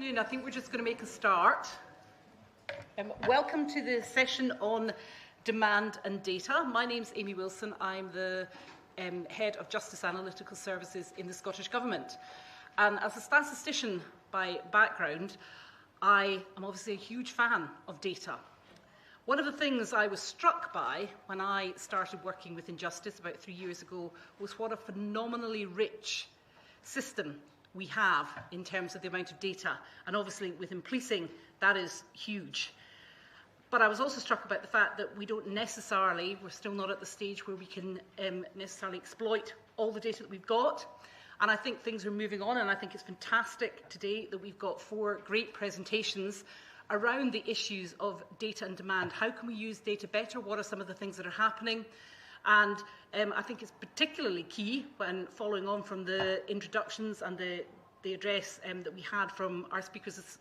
afternoon. I think we're just going to make a start. Welcome to the session on demand and data. My name's Amy Wilson. I'm the Head of Justice Analytical Services in the Scottish Government. And as a statistician by background, I am obviously a huge fan of data. One of the things I was struck by when I started working within justice about 3 years ago was what a phenomenally rich system we have in terms of the amount of data. And obviously within policing, that is huge. But I was also struck about the fact that we don't necessarily, we're still not at the stage where we can necessarily exploit all the data that we've got. And I think things are moving on, and I think it's fantastic today that we've got 4 great presentations around the issues of data and demand. How can we use data better? What are some of the things that are happening? And I think it's particularly key when following on from the introductions and the address that we had from our speakers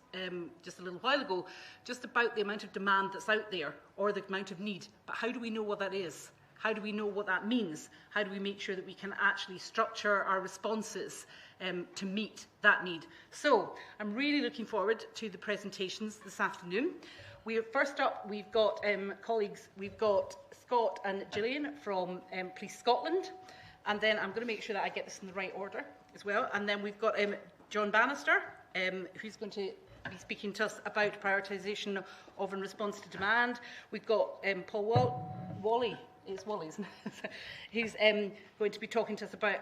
just a little while ago, just about the amount of demand that's out there or the amount of need. But how do we know what that is? How do we know what that means? How do we make sure that we can actually structure our responses to meet that need? So I'm really looking forward to the presentations this afternoon. First up, we've got colleagues, we've got Scott and Gillian from Police Scotland, and then I'm going to make sure that I get this in the right order as well. And then we've got John Bannister, who's going to be speaking to us about prioritisation of and response to demand. We've got Paul Walley. It's Wally, isn't it? He's going to be talking to us about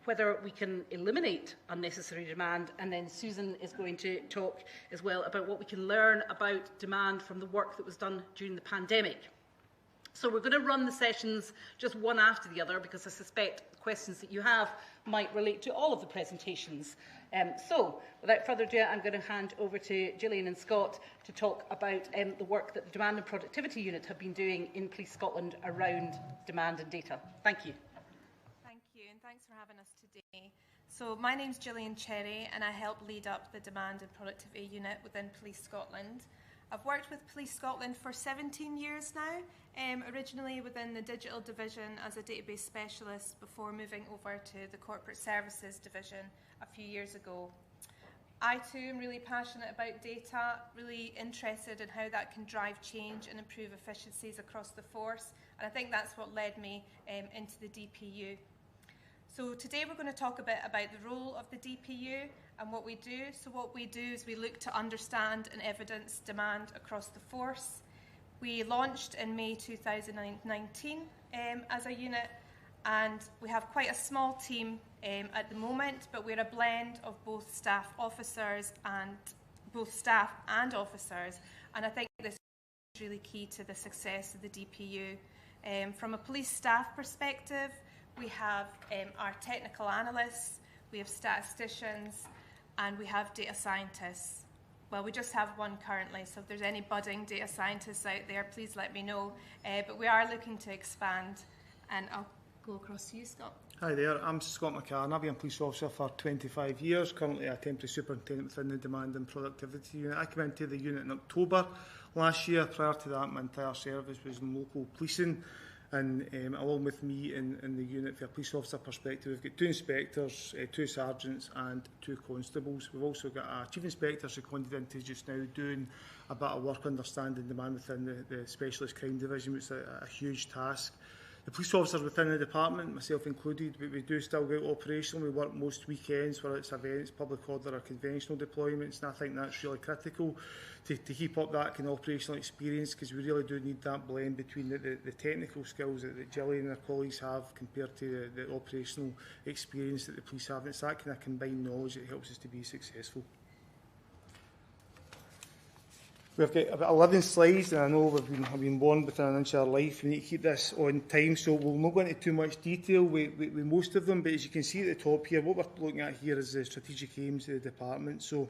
whether we can eliminate unnecessary demand, and then Susan is going to talk as well about what we can learn about demand from the work that was done during the pandemic. So we're going to run the sessions just one after the other because I suspect questions that you have might relate to all of the presentations. So without further ado, I'm going to hand over to Gillian and Scott to talk about the work that the Demand and Productivity Unit have been doing in Police Scotland around demand and data. Thank you. Thank you, and thanks for having us today. So my name's Gillian Cherry, and I help lead up the Demand and Productivity Unit within Police Scotland. I've worked with Police Scotland for 17 years now, originally within the digital division as a database specialist before moving over to the corporate services division a few years ago. I too am really passionate about data, really interested in how that can drive change and improve efficiencies across the force, and I think that's what led me into the DPU. So today we're going to talk a bit about the role of the DPU and what we do. So what we do is we look to understand and evidence demand across the force. We launched in May 2019 as a unit, and we have quite a small team at the moment, but we're a blend of both staff and officers, and I think this is really key to the success of the DPU. From a police staff perspective, we have our technical analysts, we have statisticians, and we have data scientists. Well, we just have one currently, so if there's any budding data scientists out there, please let me know. But we are looking to expand, and I'll go across to you, Scott. Hi there, I'm Scott McCarren. I've been a police officer for 25 years, currently a temporary superintendent within the Demand and Productivity Unit. I came into the unit in October last year. Prior to that, my entire service was in local policing, and along with me in the unit, from a police officer perspective, we've got 2 inspectors, 2 sergeants and 2 constables. We've also got a chief inspector seconded into just now doing a bit of work understanding demand within the specialist crime division, which is a huge task. The police officers within the department, myself included, we do still go operational. We work most weekends, whether it's events, public order or conventional deployments, and I think that's really critical to keep up that kind of operational experience, because we really do need that blend between the technical skills that Gillian and her colleagues have compared to the operational experience that the police have. It's that kind of combined knowledge that helps us to be successful. We've got about 11 slides, and I know I've been born within an inch of our life. We need to keep this on time, so we'll not go into too much detail with most of them, but as you can see at the top here, what we're looking at here is the strategic aims of the department. So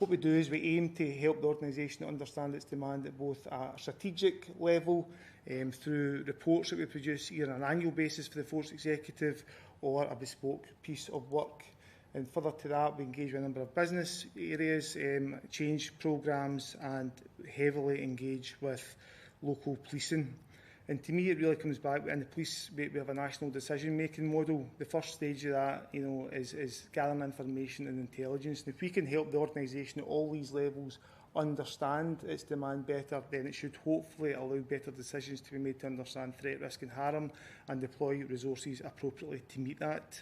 what we do is we aim to help the organisation understand its demand at both a strategic level, through reports that we produce either on an annual basis for the Force Executive or a bespoke piece of work. And further to that, we engage with a number of business areas, change programmes, and heavily engage with local policing. And to me, it really comes back, in the police, we have a national decision-making model. The first stage of that, is gathering information and intelligence. And if we can help the organisation at all these levels understand its demand better, then it should hopefully allow better decisions to be made to understand threat, risk and harm, and deploy resources appropriately to meet that.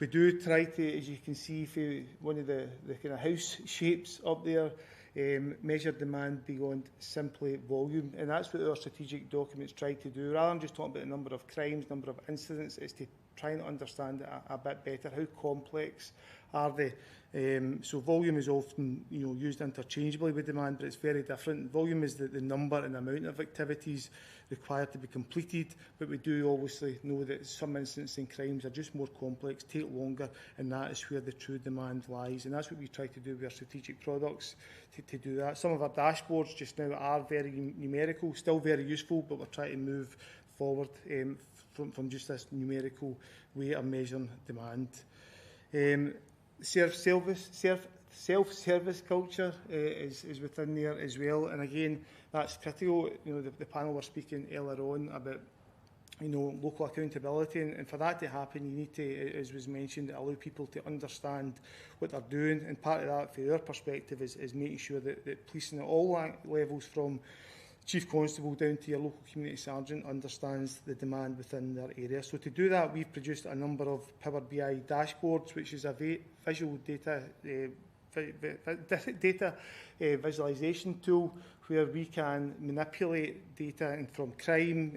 We do try to, as you can see, for one of the kind of house shapes up there, measure demand beyond simply volume, and that's what our strategic documents try to do. Rather than just talking about the number of crimes, number of incidents, is to try and understand it a bit better. How complex are they? So volume is often used interchangeably with demand, but it's very different. Volume is the number and amount of activities required to be completed, but we do obviously know that some incidents and crimes are just more complex, take longer, and that is where the true demand lies. And that's what we try to do with our strategic products to do that. Some of our dashboards just now are very numerical, still very useful, but we're trying to move forward from just this numerical way of measuring demand. Self-service culture is within there as well, and again, that's critical. The panel were speaking earlier on about local accountability, and for that to happen, you need to, as was mentioned, allow people to understand what they're doing, and part of that, from our perspective, is making sure that policing at all levels, from Chief Constable down to your local community sergeant, understands the demand within their area. So to do that, we've produced a number of Power BI dashboards, which is a visual data visualisation tool where we can manipulate data from crime,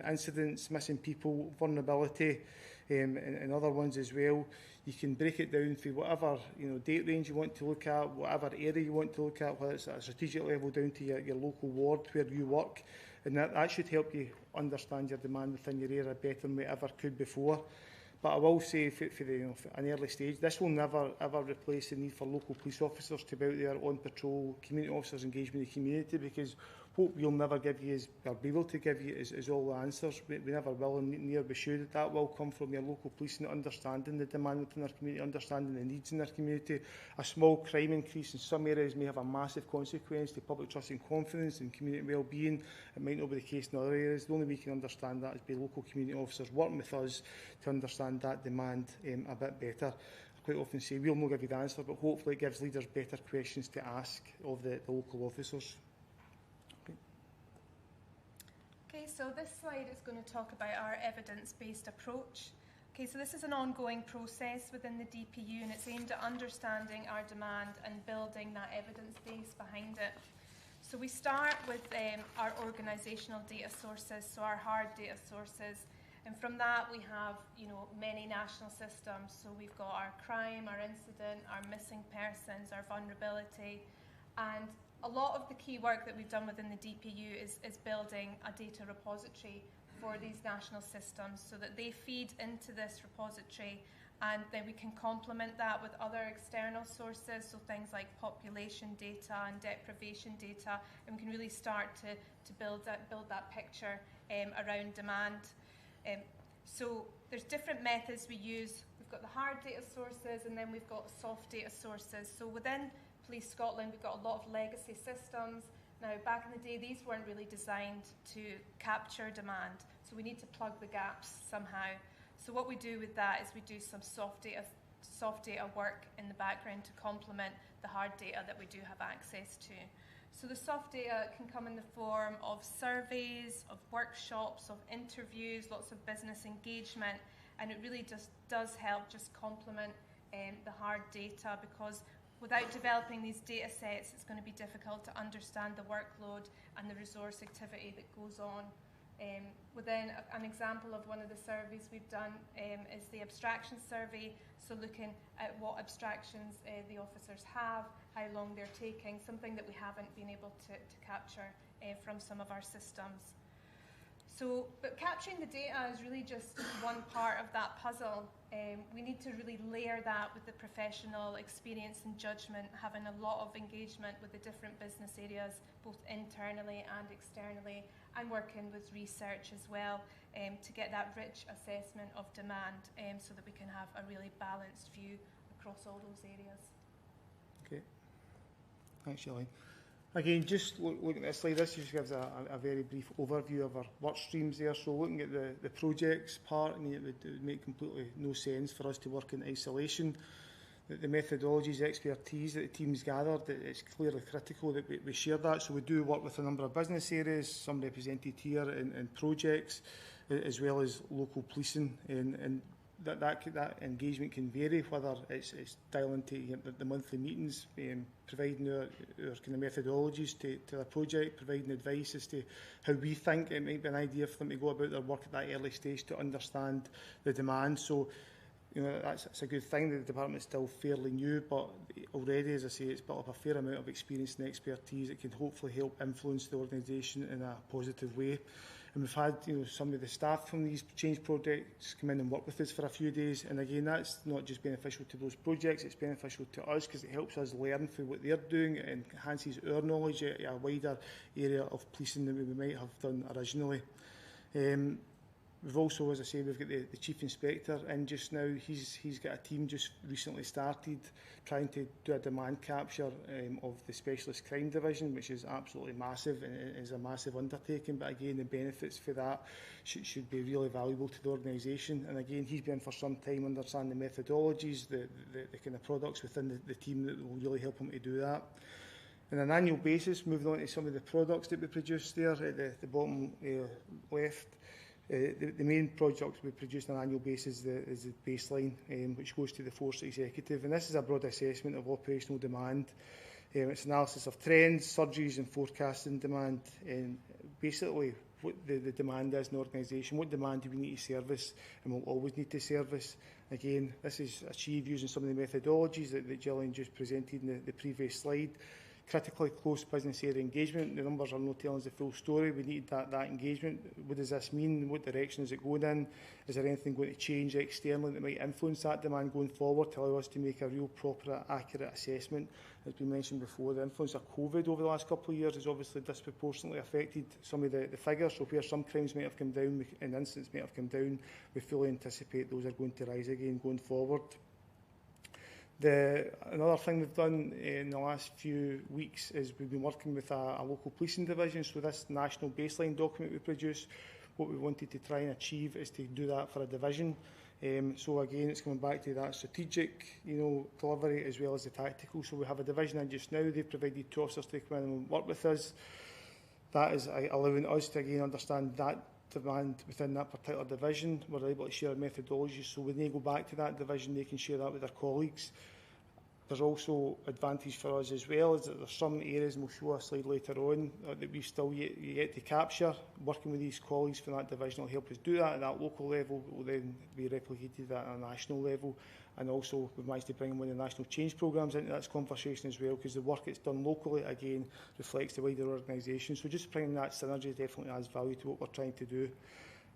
incidents, missing people, vulnerability, and other ones as well. You can break it down for whatever date range you want to look at, whatever area you want to look at, whether it's at a strategic level down to your local ward where you work, and that should help you understand your demand within your area better than we ever could before. But I will say, for an early stage, this will never ever replace the need for local police officers to be out there on patrol, community officers engagement in the community, because what we'll never give you or be able to give you is all the answers. We never will, and near we should. That will come from your local police and understanding the demand within their community, understanding the needs in their community. A small crime increase in some areas may have a massive consequence to public trust and confidence and community well-being. It might not be the case in other areas. The only way we can understand that is by local community officers working with us to understand that demand a bit better. I quite often say we'll not give you the answer, but hopefully it gives leaders better questions to ask of the local officers. Okay, so this slide is going to talk about our evidence-based approach. Okay, so this is an ongoing process within the DPU, and it's aimed at understanding our demand and building that evidence base behind it. So we start with our organisational data sources, so our hard data sources, and from that we have many national systems. So we've got our crime, our incident, our missing persons, our vulnerability, and a lot of the key work that we've done within the DPU is building a data repository for these national systems so that they feed into this repository, and then we can complement that with other external sources, so things like population data and deprivation data, and we can really start to build that picture around demand. So there's different methods we use. We've got the hard data sources, and then we've got soft data sources. So within Police Scotland, we've got a lot of legacy systems. Now, back in the day, these weren't really designed to capture demand, so we need to plug the gaps somehow. So what we do with that is we do some soft data work in the background to complement the hard data that we do have access to. So the soft data can come in the form of surveys, of workshops, of interviews, lots of business engagement, and it really just does help just complement the hard data, because without developing these data sets, it's going to be difficult to understand the workload and the resource activity that goes on. Within an example of one of the surveys we've done is the abstraction survey, so looking at what abstractions the officers have, how long they're taking, something that we haven't been able to capture from some of our systems. But capturing the data is really just one part of that puzzle. We need to really layer that with the professional experience and judgment, having a lot of engagement with the different business areas, both internally and externally, and working with research as well to get that rich assessment of demand so that we can have a really balanced view across all those areas. Okay. Thanks, Gillian. Again, just looking at this slide, this just gives a very brief overview of our work streams there. So looking at the projects part, I mean, it would make completely no sense for us to work in isolation. The methodologies, expertise that the teams gathered, it's clearly critical that we share that. So we do work with a number of business areas, some represented here in projects, as well as local policing, and that engagement can vary, whether it's dialing to the monthly meetings, providing our kind of methodologies to the project, providing advice as to how we think it might be an idea for them to go about their work at that early stage to understand the demand. So, you know, that's a good thing. The department's still fairly new, but already, as I say, it's built up a fair amount of experience and expertise that can hopefully help influence the organisation in a positive way. And we've had, you know, some of the staff from these change projects come in and work with us for a few days. And again, that's not just beneficial to those projects, it's beneficial to us because it helps us learn from what they're doing. It enhances our knowledge at a wider area of policing than we might have done originally. We've also, as I say, we've got the Chief Inspector in just now. He's got a team just recently started trying to do a demand capture of the Specialist Crime Division, which is absolutely massive and is a massive undertaking. But again, the benefits for that should be really valuable to the organisation. And again, he's been for some time understanding the methodologies, the kind of products within the team that will really help him to do that. On an annual basis, moving on to some of the products that we produce there at the bottom left. The main project we produce on an annual basis is the baseline, which goes to the Force Executive. And this is a broad assessment of operational demand. It's analysis of trends, surgeries and forecasting demand, and basically what the demand is in the organisation, what demand do we need to service and we'll always need to service. Again, this is achieved using some of the methodologies that Gillian just presented in the previous slide. Critically close business area engagement. The numbers are not telling us the full story. We need that engagement. What does this mean? What direction is it going in? Is there anything going to change externally that might influence that demand going forward to allow us to make a real proper, accurate assessment? As we mentioned before, the influence of COVID over the last couple of years has obviously disproportionately affected some of the figures. So where some crimes might have come down and incidents might have come down, we fully anticipate those are going to rise again going forward. Another thing we've done in the last few weeks is we've been working with a local policing division. So this national baseline document we produce, what we wanted to try and achieve is to do that for a division. So again, it's coming back to that strategic, delivery as well as the tactical. So we have a division in just now. They've provided 2 officers to come in and work with us. That is allowing us to again understand that demand within that particular division. We're able to share methodologies, so when they go back to that division, they can share that with their colleagues. There's also advantage for us as well, is that there's some areas, and we'll show a slide later on, that we've still yet to capture. Working with these colleagues from that division will help us do that at that local level. It will then be replicated at a national level. And also, we've managed to bring one of the national change programmes into that conversation as well, because the work that's done locally, again, reflects the wider organisation. So just bringing that synergy definitely adds value to what we're trying to do.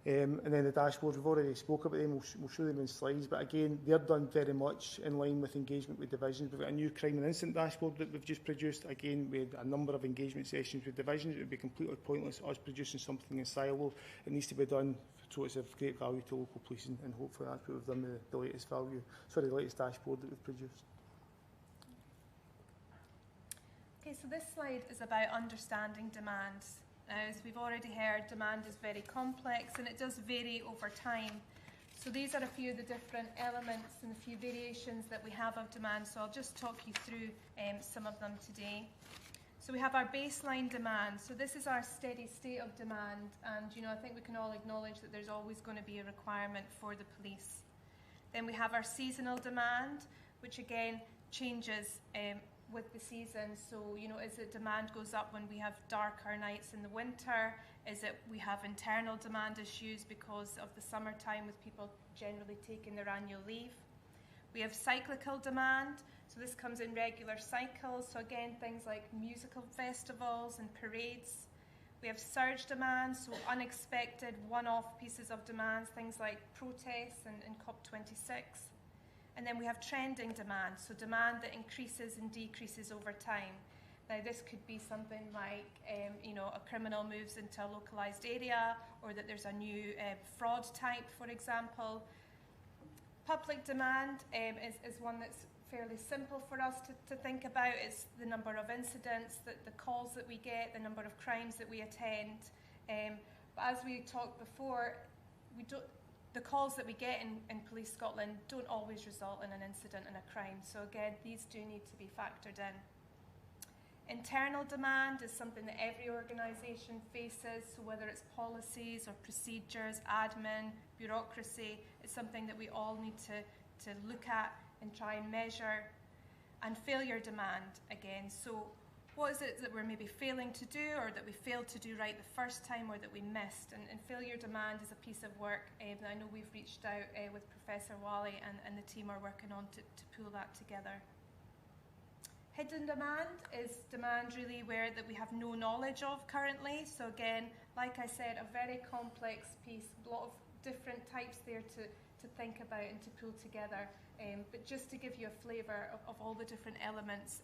And then the dashboards, we've already spoke about them, we'll show them in slides, but again, they're done very much in line with engagement with divisions. We've got a new crime and incident dashboard that we've just produced. Again, we had a number of engagement sessions with divisions. It would be completely pointless us producing something in silo. It needs to be done so it's of great value to local policing, and hopefully that's what we've done with the latest dashboard that we've produced. Okay, so this slide is about understanding demand. As we've already heard, demand is very complex and it does vary over time. So these are a few of the different elements and a few variations that we have of demand. So I'll just talk you through some of them today. So we have our baseline demand. So this is our steady state of demand. And, I think we can all acknowledge that there's always going to be a requirement for the police. Then we have our seasonal demand, which again changes with the season. So, is it demand goes up when we have darker nights in the winter? Is it we have internal demand issues because of the summertime with people generally taking their annual leave? We have cyclical demand. So this comes in regular cycles. So again, things like musical festivals and parades. We have surge demand, so unexpected one-off pieces of demand, things like protests and COP26. And then we have trending demand, so demand that increases and decreases over time. Now this could be something like, a criminal moves into a localised area, or that there's a new fraud type, for example. Public demand is one that's fairly simple for us to think about. It's the number of incidents, the calls that we get, the number of crimes that we attend. But as we talked before, the calls that we get in Police Scotland don't always result in an incident and a crime. So again, these do need to be factored in. Internal demand is something that every organisation faces, so whether it's policies or procedures, admin, bureaucracy, it's something that we all need to look at and try and measure. And failure demand, again, so what is it that we're maybe failing to do, or that we failed to do right the first time, or that we missed? And failure demand is a piece of work that I know we've reached out with Professor Walley and the team are working on to pull that together. Hidden demand is demand really that we have no knowledge of currently. So again, like I said, a very complex piece, a lot of different types there to think about and to pull together. But just to give you a flavour of all the different elements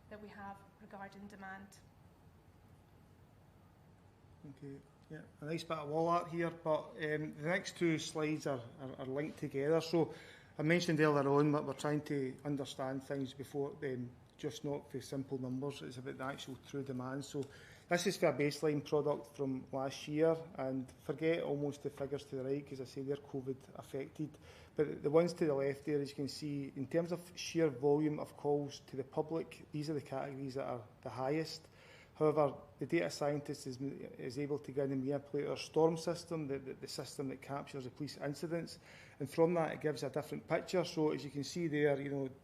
that we have regarding demand. Okay, yeah, a nice bit of wall art here, but the next two slides are linked together. So I mentioned earlier on that we're trying to understand things before just not for simple numbers, it's about the actual true demand. So this is for a baseline product from last year, and forget almost the figures to the right because I say they're COVID affected. But the ones to the left there, as you can see, in terms of sheer volume of calls to the public, these are the categories that are the highest. However, the data scientist is able to go in and manipulate our STORM system, the system that captures the police incidents, and from that it gives a different picture. So as you can see there,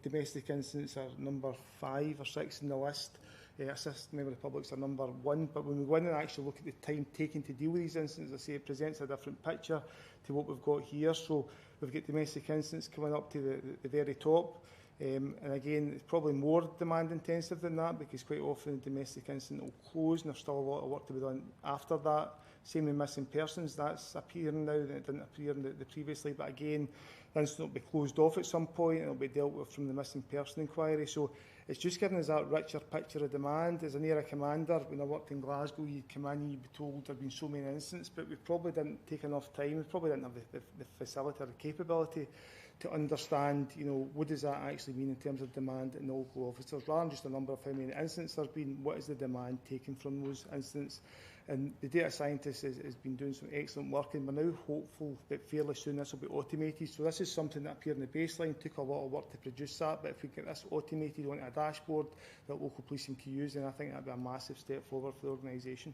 domestic incidents are number 5 or 6 in the list. Assisted member of the public are number 1, but when we go in and actually look at the time taken to deal with these incidents, I say it presents a different picture to what we've got here. So we've got domestic incidents coming up to the very top. And again, it's probably more demand intensive than that, because quite often the domestic incident will close and there's still a lot of work to be done after that. Same with missing persons, that's appearing now, that it didn't appear in the previously, but again, the incident will be closed off at some point and it'll be dealt with from the missing person inquiry. So it's just giving us that richer picture of demand. As an area commander, when I worked in Glasgow, you'd come in and you'd be told there have been so many incidents, but we probably didn't take enough time, we probably didn't have the facility or the capability to understand, what does that actually mean in terms of demand in the local officers, rather than just a number of how many incidents there have been, what is the demand taken from those incidents. And the data scientist has been doing some excellent work, and we're now hopeful that fairly soon this will be automated. So this is something that appeared in the baseline, took a lot of work to produce that, but if we get this automated onto a dashboard that local policing can use, then I think that would be a massive step forward for the organisation.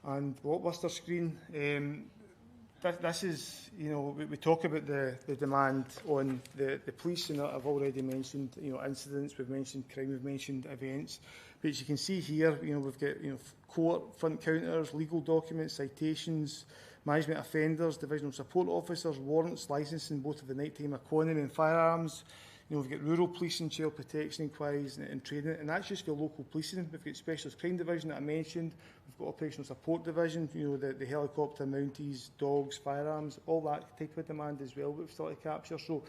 And Blockbuster screen, this is, we talk about the demand on the police, and I've already mentioned, incidents, we've mentioned crime, we've mentioned events. But as you can see here, we've got, court, front counters, legal documents, citations, management offenders, divisional support officers, warrants, licensing, both of the nighttime economy and firearms. We've got rural policing, child protection inquiries and training, and that's just for local policing. We've got specialist crime division that I mentioned, we've got operational support division, the helicopter, mounties, dogs, firearms, all that type of demand as well we've started to capture. So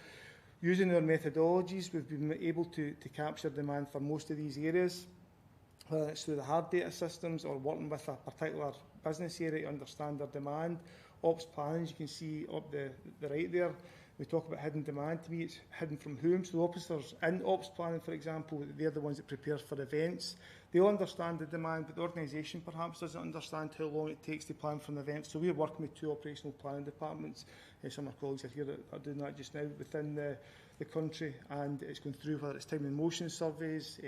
using our methodologies, we've been able to capture demand for most of these areas, whether it's through the hard data systems or working with a particular business area to understand their demand. Ops planning, as you can see up the right there, we talk about hidden demand. To me, it's hidden from whom? So officers in ops planning, for example, they're the ones that prepare for events. They all understand the demand, but the organisation perhaps doesn't understand how long it takes to plan for an event. So we're working with 2 operational planning departments. Some of our colleagues are here that are doing that just now within the country, and it's going through whether it's time and motion surveys,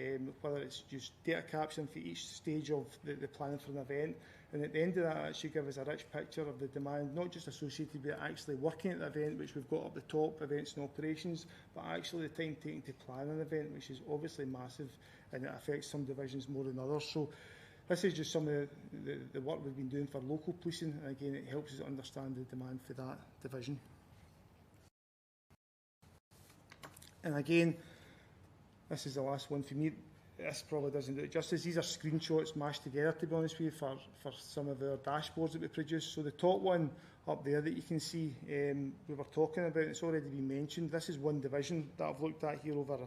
whether it's just data capturing for each stage of the planning for an event. And at the end of that, it should give us a rich picture of the demand, not just associated with actually working at the event, which we've got up the top, events and operations, but actually the time taken to plan an event, which is obviously massive, and it affects some divisions more than others. So this is just some of the work we've been doing for local policing, and again, it helps us understand the demand for that division. And again, this is the last one for me. This probably doesn't do it justice. These are screenshots mashed together, to be honest with you, for some of our dashboards that we produce. So the top one up there that you can see, we were talking about, it's already been mentioned. This is one division that I've looked at here over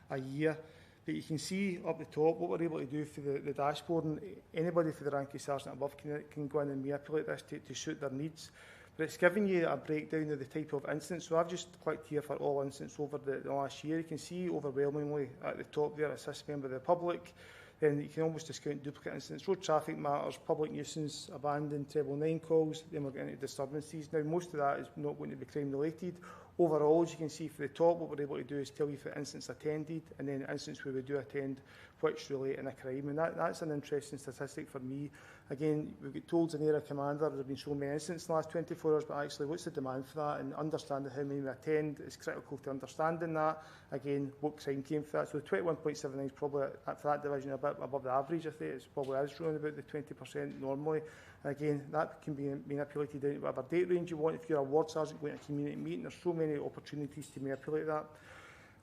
a year. But you can see up the top what we're able to do for the dashboard, and anybody for the rank of sergeant above can go in and manipulate this to suit their needs. but it's giving you a breakdown of the type of incidents. So I've just clicked here for all incidents over the last year. You can see overwhelmingly at the top there, assist member of the public. Then you can almost discount duplicate incidents, road traffic matters, public nuisance, abandoned, treble 9 calls. Then we're getting into disturbances. Now, most of that is not going to be crime related. Overall, as you can see for the top, what we're able to do is tell you for incidents attended, and then incidents where we do attend, which relate in a crime. And that's an interesting statistic for me. Again, we've got told as an area commander there have been so many incidents in the last 24 hours, but actually what's the demand for that? And understanding how many we attend is critical to understanding that. Again, what crime came for that? So the 21.79 is probably, for that division, a bit above the average. I think it's probably is around about the 20% normally. And again, that can be manipulated down to whatever date range you want. If you're a ward sergeant going to a community meeting, there's so many opportunities to manipulate that.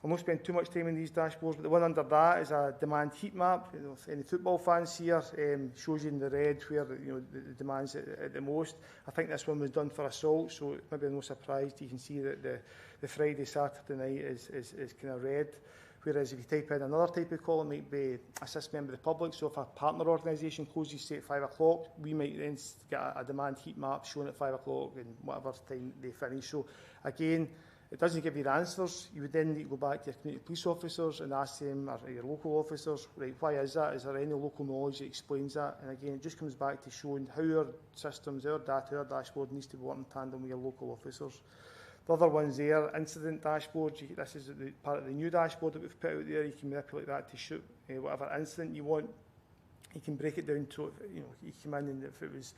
I'll not spend too much time on these dashboards, but the one under that is a demand heat map. You know, if any football fans here, shows you in the red where the demand's at the most. I think this one was done for assault, so maybe I'm no surprised. You can see that the Friday, Saturday night is kind of red. Whereas if you type in another type of call, it might be assist member of the public. So if a partner organisation closes, say, at 5 o'clock, we might then get a demand heat map shown at 5 o'clock and whatever time they finish. So again, it doesn't give you the answers. You would then need to go back to your community police officers and ask them, or your local officers, right, why is that? Is there any local knowledge that explains that? And again, it just comes back to showing how our systems, our data, our dashboard needs to be working in tandem with your local officers. The other one's there, incident dashboard. This is part of the new dashboard that we've put out there. You can manipulate that to shoot whatever incident you want. You can break it down to, you come in and if it was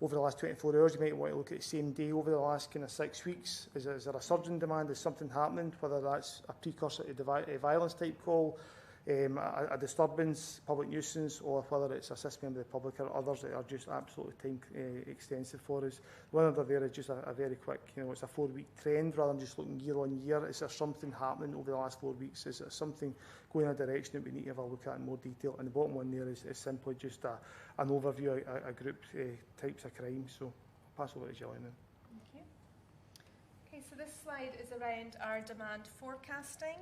over the last 24 hours, you might want to look at the same day over the last kind of 6 weeks. Is there a surge in demand? Is something happening? Whether that's a precursor to a violence type call, a disturbance, public nuisance, or whether it's a system member of the public or others that are just absolutely time extensive for us. One under there is just a very quick, it's a 4-week trend rather than just looking year on year. Is there something happening over the last 4 weeks? Is there something going in a direction that we need to have a look at in more detail? And the bottom one there is simply just an overview of group types of crime. So I'll pass over to Gillian now. Thank you. Okay, so this slide is around our demand forecasting.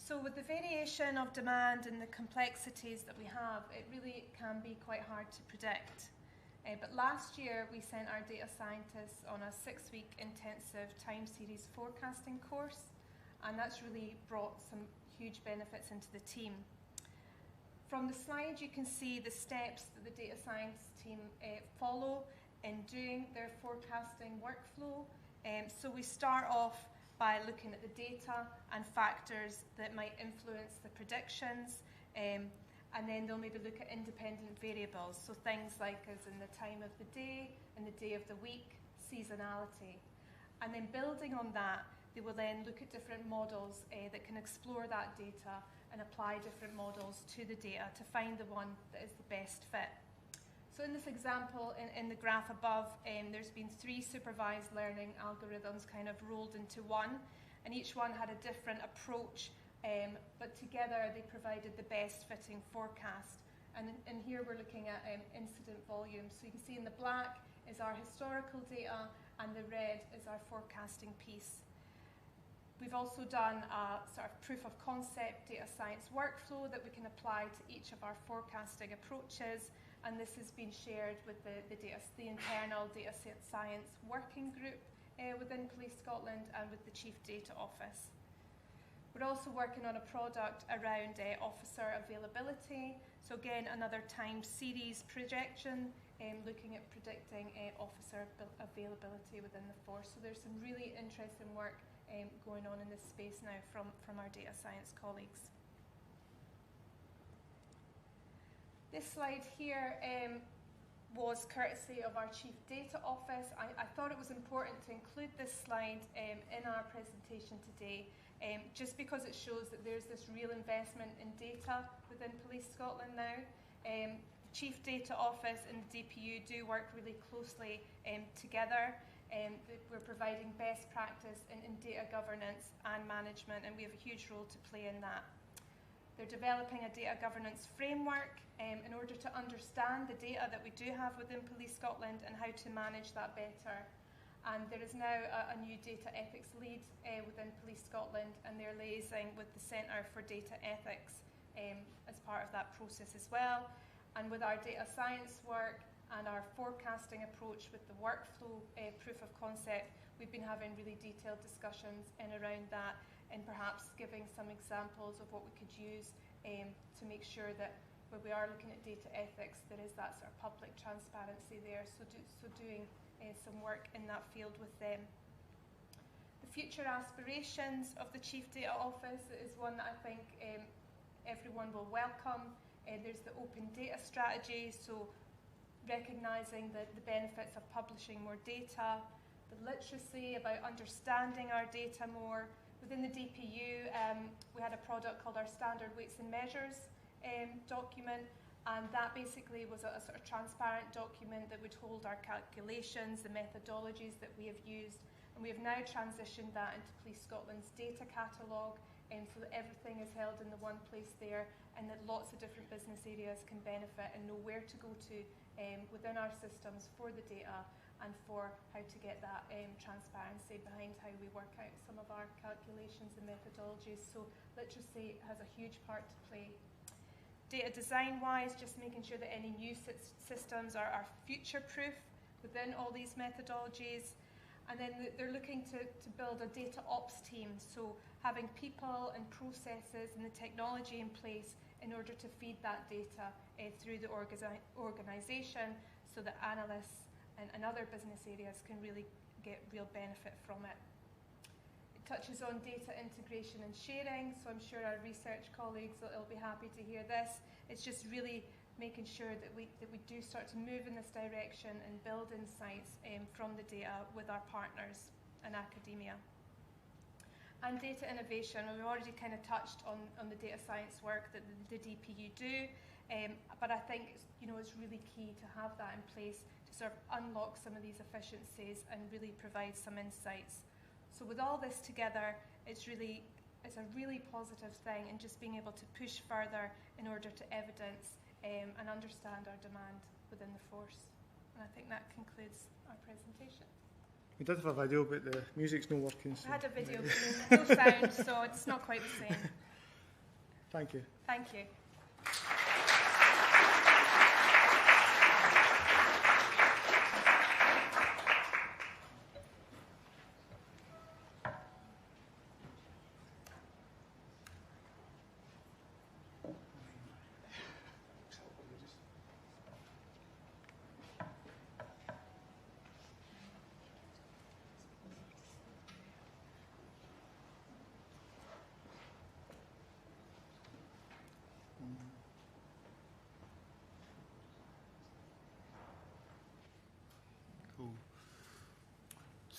So with the variation of demand and the complexities that we have, it really can be quite hard to predict. But last year we sent our data scientists on a 6-week intensive time series forecasting course, and that's really brought some huge benefits into the team. From the slide you can see the steps that the data science team follow in doing their forecasting workflow. So we start off by looking at the data and factors that might influence the predictions, and then they'll maybe look at independent variables, so things like as in the time of the day and the day of the week, seasonality. And then building on that, they will then look at different models that can explore that data and apply different models to the data to find the one that is the best fit. So in this example, in the graph above, there's been 3 supervised learning algorithms kind of rolled into one, and each one had a different approach, but together they provided the best fitting forecast. And here we're looking at incident volume. So you can see in the black is our historical data, and the red is our forecasting piece. We've also done a sort of proof of concept data science workflow that we can apply to each of our forecasting approaches. And this has been shared with the internal data science working group within Police Scotland and with the Chief Data Office. We're also working on a product around officer availability. So again, another time series projection, looking at predicting officer availability within the force. So there's some really interesting work going on in this space now from our data science colleagues. This slide here was courtesy of our Chief Data Office. I thought it was important to include this slide in our presentation today, just because it shows that there's this real investment in data within Police Scotland now. The Chief Data Office and the DPU do work really closely together. We're providing best practice in data governance and management, and we have a huge role to play in that. They're developing a data governance framework in order to understand the data that we do have within Police Scotland and how to manage that better. And there is now a new data ethics lead within Police Scotland, and they're liaising with the Centre for Data Ethics as part of that process as well. And with our data science work and our forecasting approach with the workflow proof of concept, we've been having really detailed discussions in around that, and perhaps giving some examples of what we could use to make sure that when we are looking at data ethics, there is that sort of public transparency there. So doing some work in that field with them. The future aspirations of the Chief Data Office is one that I think everyone will welcome. There's the open data strategy, so recognising the benefits of publishing more data, the literacy about understanding our data more. Within the DPU, we had a product called our Standard Weights and Measures document, and that basically was a sort of transparent document that would hold our calculations, the methodologies that we have used, and we have now transitioned that into Police Scotland's data catalogue, so that everything is held in the one place there, and that lots of different business areas can benefit and know where to go to within our systems for the data and for how to get that transparency behind how we work out some of our calculations and methodologies. So literacy has a huge part to play. Data design-wise, just making sure that any new systems are future-proof within all these methodologies. And then they're looking to build a data ops team, so having people and processes and the technology in place in order to feed that data through the organisation, so that analysts and other business areas can really get real benefit from it. It touches on data integration and sharing, so I'm sure our research colleagues will be happy to hear this. It's just really making sure that we do start to move in this direction and build insights from the data with our partners and academia. And data innovation, we've already kind of touched on the data science work that the DPU do, but I think it's really key to have that in place to sort of unlock some of these efficiencies and really provide some insights. So with all this together, it's a really positive thing, and just being able to push further in order to evidence and understand our demand within the force. And I think that concludes our presentation. We did have a video, but the music's not working. So. I had a video, but no sound, so it's not quite the same. Thank you. Thank you.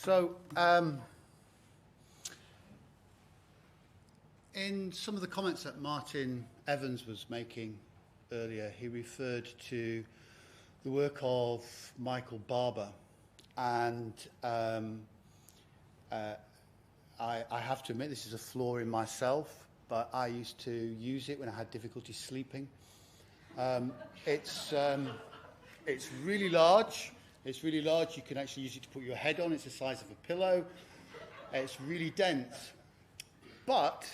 So, in some of the comments that Martin Evans was making earlier, he referred to the work of Michael Barber, and I have to admit this is a flaw in myself, but I used to use it when I had difficulty sleeping. It's really large. It's really large. You can actually use it to put your head on. It's the size of a pillow. It's really dense. But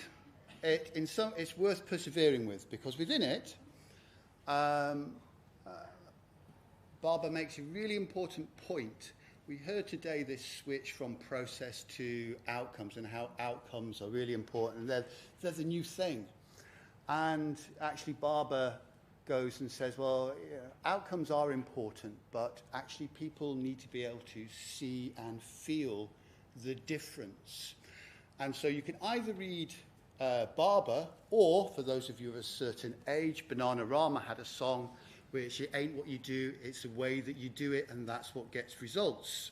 it's worth persevering with, because within it, Barber makes a really important point. We heard today this switch from process to outcomes, and how outcomes are really important. And they're the new thing. And actually Barber goes and says, well, outcomes are important, but actually people need to be able to see and feel the difference. And so you can either read Barber, or for those of you of a certain age, Bananarama had a song which it ain't what you do, it's the way that you do it, and that's what gets results.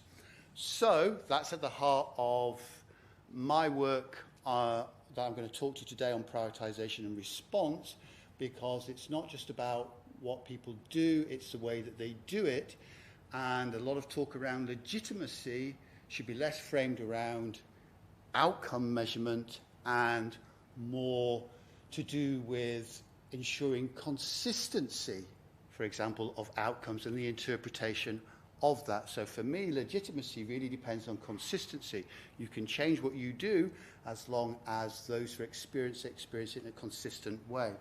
So that's at the heart of my work that I'm going to talk to you today on prioritisation and response, because it's not just about what people do, it's the way that they do it. And a lot of talk around legitimacy should be less framed around outcome measurement and more to do with ensuring consistency, for example, of outcomes and the interpretation of that. So for me, legitimacy really depends on consistency. You can change what you do as long as those who experience it in a consistent way.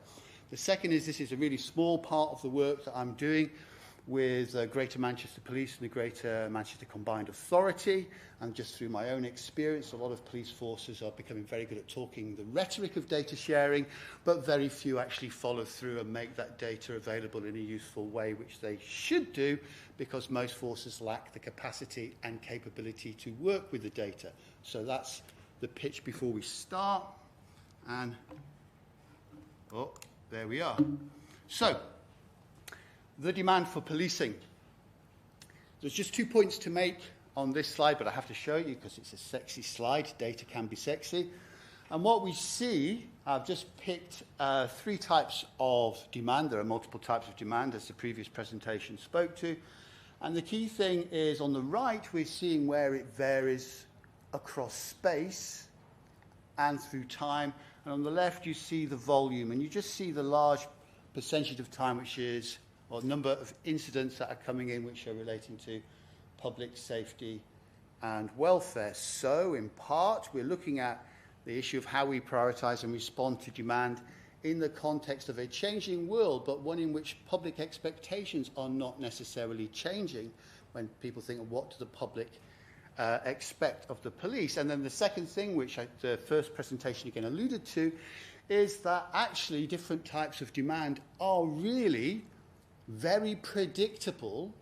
The second is, this is a really small part of the work that I'm doing, with Greater Manchester Police and the Greater Manchester Combined Authority, and just through my own experience, a lot of police forces are becoming very good at talking the rhetoric of data sharing, but very few actually follow through and make that data available in a useful way, which they should do, because most forces lack the capacity and capability to work with the data. So that's the pitch before we start. And, oh, there we are. So, the demand for policing. There's just 2 points to make on this slide, but I have to show you because it's a sexy slide. Data can be sexy. And what we see, I've just picked 3 types of demand. There are multiple types of demand, as the previous presentation spoke to. And the key thing is, on the right, we're seeing where it varies across space and through time. And on the left, you see the volume. And you just see the large percentage of time, which is, or number of incidents that are coming in which are relating to public safety and welfare. So, in part, we're looking at the issue of how we prioritise and respond to demand in the context of a changing world, but one in which public expectations are not necessarily changing when people think of what do the public expect of the police. And then the second thing, which the first presentation again alluded to, is that actually different types of demand are really very predictable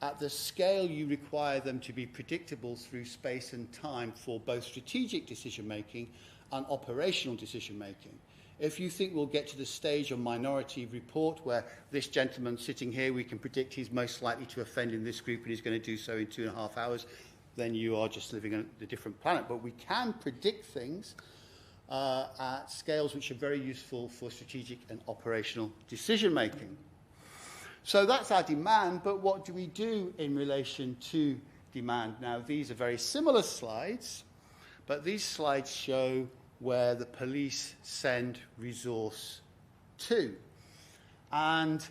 at the scale you require them to be predictable through space and time for both strategic decision-making and operational decision-making. If you think we'll get to the stage of Minority Report where this gentleman sitting here, we can predict he's most likely to offend in this group and he's going to do so in 2.5 hours, then you are just living on a different planet. But we can predict things at scales which are very useful for strategic and operational decision-making. So that's our demand, but what do we do in relation to demand? Now, these are very similar slides, but these slides show where the police send resource to. And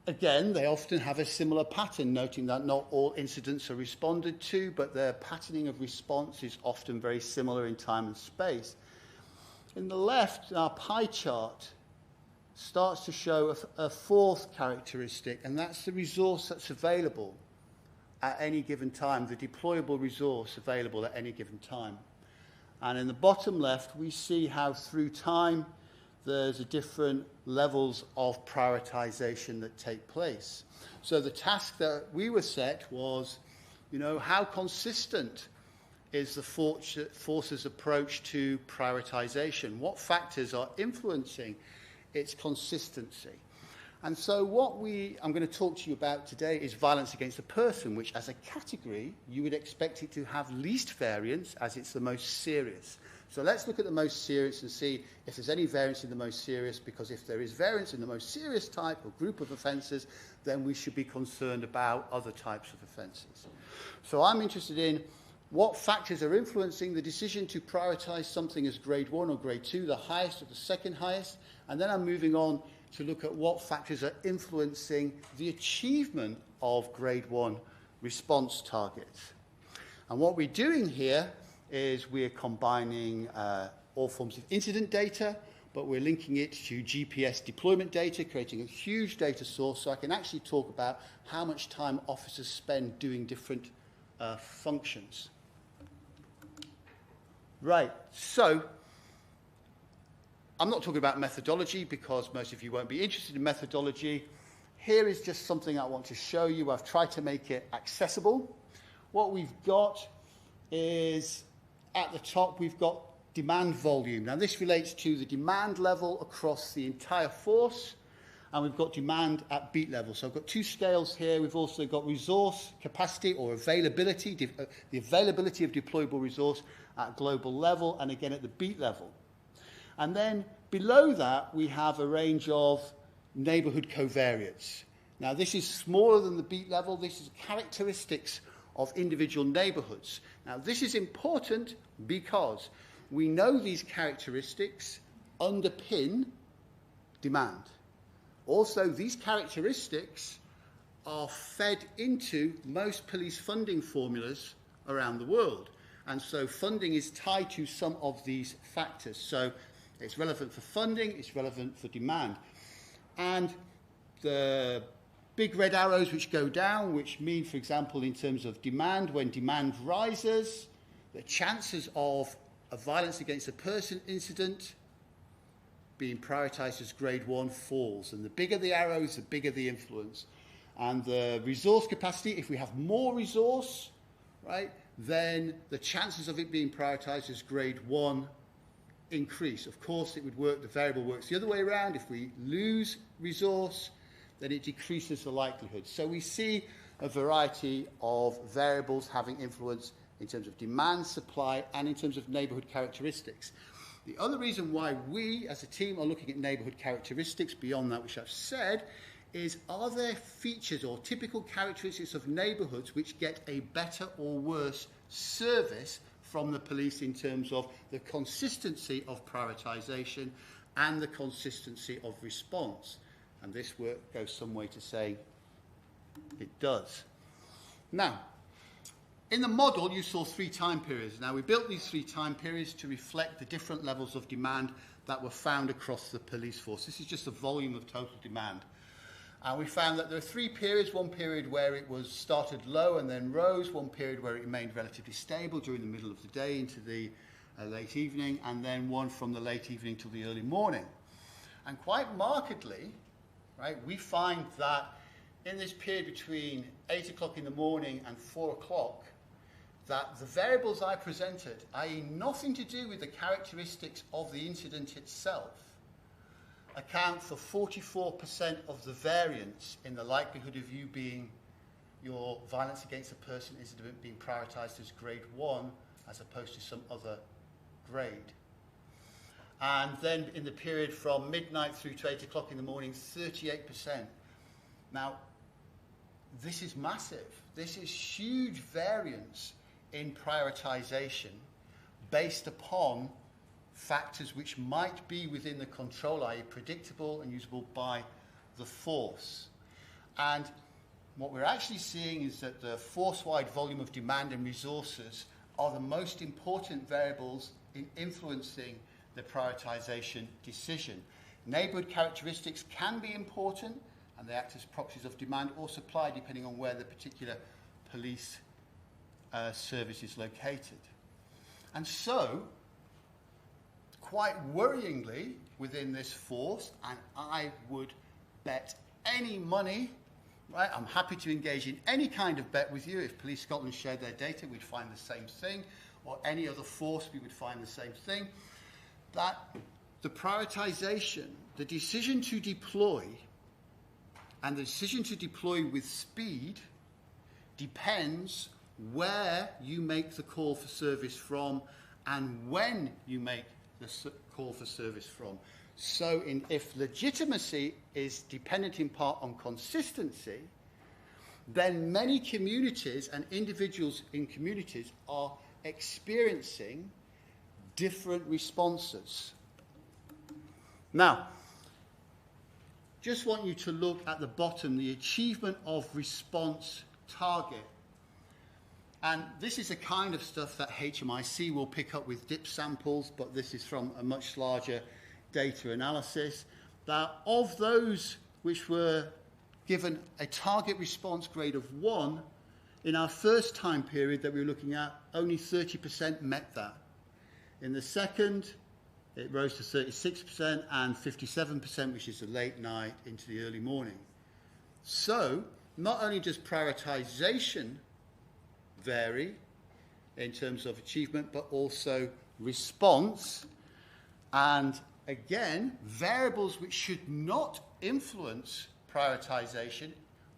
again, they often have a similar pattern, noting that not all incidents are responded to, but their patterning of response is often very similar in time and space. In the left, our pie chart starts to show a fourth characteristic, and that's the resource that's available at any given time, the deployable resource available at any given time. And in the bottom left, we see how through time there's different levels of prioritization that take place. So the task that we were set was, how consistent is the force's approach to prioritization? What factors are influencing its consistency? And so what I'm going to talk to you about today is violence against a person, which as a category, you would expect it to have least variance as it's the most serious. So let's look at the most serious and see if there's any variance in the most serious, because if there is variance in the most serious type or group of offences, then we should be concerned about other types of offences. So I'm interested in what factors are influencing the decision to prioritise something as grade 1 or grade 2, the highest or the second highest, and then I'm moving on to look at what factors are influencing the achievement of grade 1 response targets. And what we're doing here is we're combining all forms of incident data, but we're linking it to GPS deployment data, creating a huge data source so I can actually talk about how much time officers spend doing different functions. Right, so I'm not talking about methodology because most of you won't be interested in methodology. Here is just something I want to show you. I've tried to make it accessible. What we've got is, at the top, we've got demand volume. Now, this relates to the demand level across the entire force, and we've got demand at beat level. So I've got 2 scales here. We've also got resource capacity or availability, the availability of deployable resource at global level, and again at the beat level. And then below that, we have a range of neighbourhood covariates. Now, this is smaller than the beat level. This is characteristics of individual neighbourhoods. Now, this is important because we know these characteristics underpin demand. Also, these characteristics are fed into most police funding formulas around the world. And so funding is tied to some of these factors. So it's relevant for funding, it's relevant for demand. And the big red arrows which go down, which mean, for example, in terms of demand, when demand rises, the chances of a violence against a person incident being prioritised as grade 1 falls. And the bigger the arrows, the bigger the influence. And the resource capacity, if we have more resource, right, then the chances of it being prioritised as grade 1 increase. Of course, it would work, the variable works the other way around. If we lose resource, then it decreases the likelihood. So we see a variety of variables having influence in terms of demand, supply, and in terms of neighbourhood characteristics. The other reason why we, as a team, are looking at neighbourhood characteristics beyond that which I've said is, are there features or typical characteristics of neighbourhoods which get a better or worse service from the police in terms of the consistency of prioritisation and the consistency of response? And this work goes some way to say it does. Now, in the model, you saw 3 time periods. Now, we built these 3 time periods to reflect the different levels of demand that were found across the police force. This is just the volume of total demand. And we found that there are 3 periods, one period where it was started low and then rose, one period where it remained relatively stable during the middle of the day into the late evening, and then one from the late evening till the early morning. And quite markedly, right, we find that in this period between 8 o'clock in the morning and 4 o'clock, that the variables I presented, i.e. nothing to do with the characteristics of the incident itself, account for 44% of the variance in the likelihood of you being, your violence against a person incident being prioritised as grade 1 as opposed to some other grade. And then in the period from midnight through to 8 o'clock in the morning, 38%. Now, this is massive. This is huge variance in prioritisation based upon factors which might be within the control, i.e. predictable and usable by the force. And what we're actually seeing is that the force-wide volume of demand and resources are the most important variables in influencing the prioritisation decision. Neighbourhood characteristics can be important, and they act as proxies of demand or supply depending on where the particular police service is located. And so, quite worryingly, within this force, and I would bet any money, right, I'm happy to engage in any kind of bet with you. If Police Scotland shared their data, we'd find the same thing, or any other force, we would find the same thing, that the prioritisation, the decision to deploy, and the decision to deploy with speed depends where you make the call for service from and when you make the call for service from. So if legitimacy is dependent in part on consistency, then many communities and individuals in communities are experiencing different responses. Now, just want you to look at the bottom, the achievement of response target. And this is the kind of stuff that HMIC will pick up with dip samples, but this is from a much larger data analysis, that of those which were given a target response grade of 1, in our first time period that we were looking at, only 30% met that. In the second, it rose to 36% and 57%, which is the late night into the early morning. So, not only does prioritisation vary in terms of achievement, but also response. And again, variables which should not influence prioritisation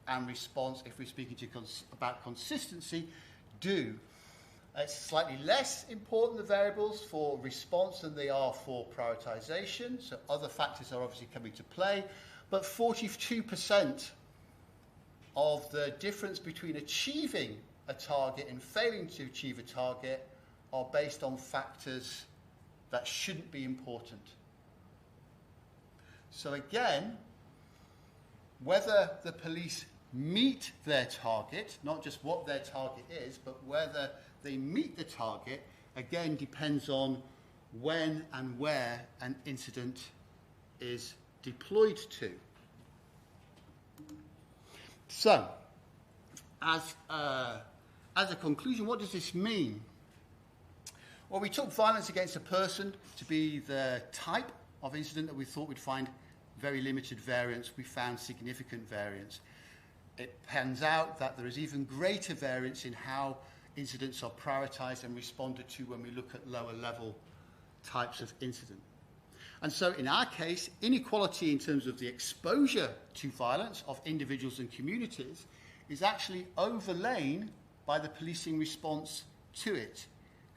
and response, if we're speaking about consistency, do. It's slightly less important, the variables, for response than they are for prioritisation. So other factors are obviously coming to play. But 42% of the difference between achieving a target and failing to achieve a target are based on factors that shouldn't be important. So again, whether the police meet their target, not just what their target is, but whether they meet the target, again depends on when and where an incident is deployed to. So, as a conclusion, what does this mean? Well, we took violence against a person to be the type of incident that we thought we'd find very limited variance. We found significant variance. It pans out that there is even greater variance in how incidents are prioritised and responded to when we look at lower level types of incident. And so in our case, inequality in terms of the exposure to violence of individuals and communities is actually overlain by the policing response to it,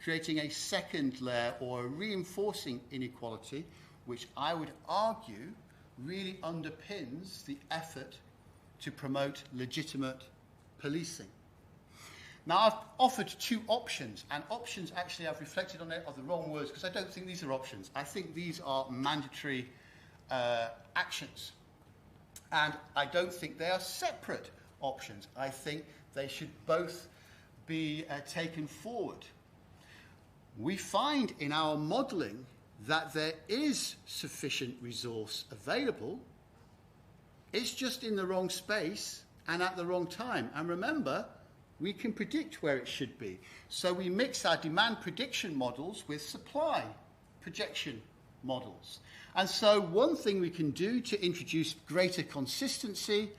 creating a second layer or a reinforcing inequality, which I would argue really underpins the effort to promote legitimate policing. Now, I've offered two options, and options actually I've reflected on it are the wrong words because I don't think these are options. I think these are mandatory actions. And I don't think they are separate options. I think they should both be taken forward. We find in our modelling that there is sufficient resource available. It's just in the wrong space and at the wrong time. And remember, we can predict where it should be. So we mix our demand prediction models with supply projection models. And so one thing we can do to introduce greater consistency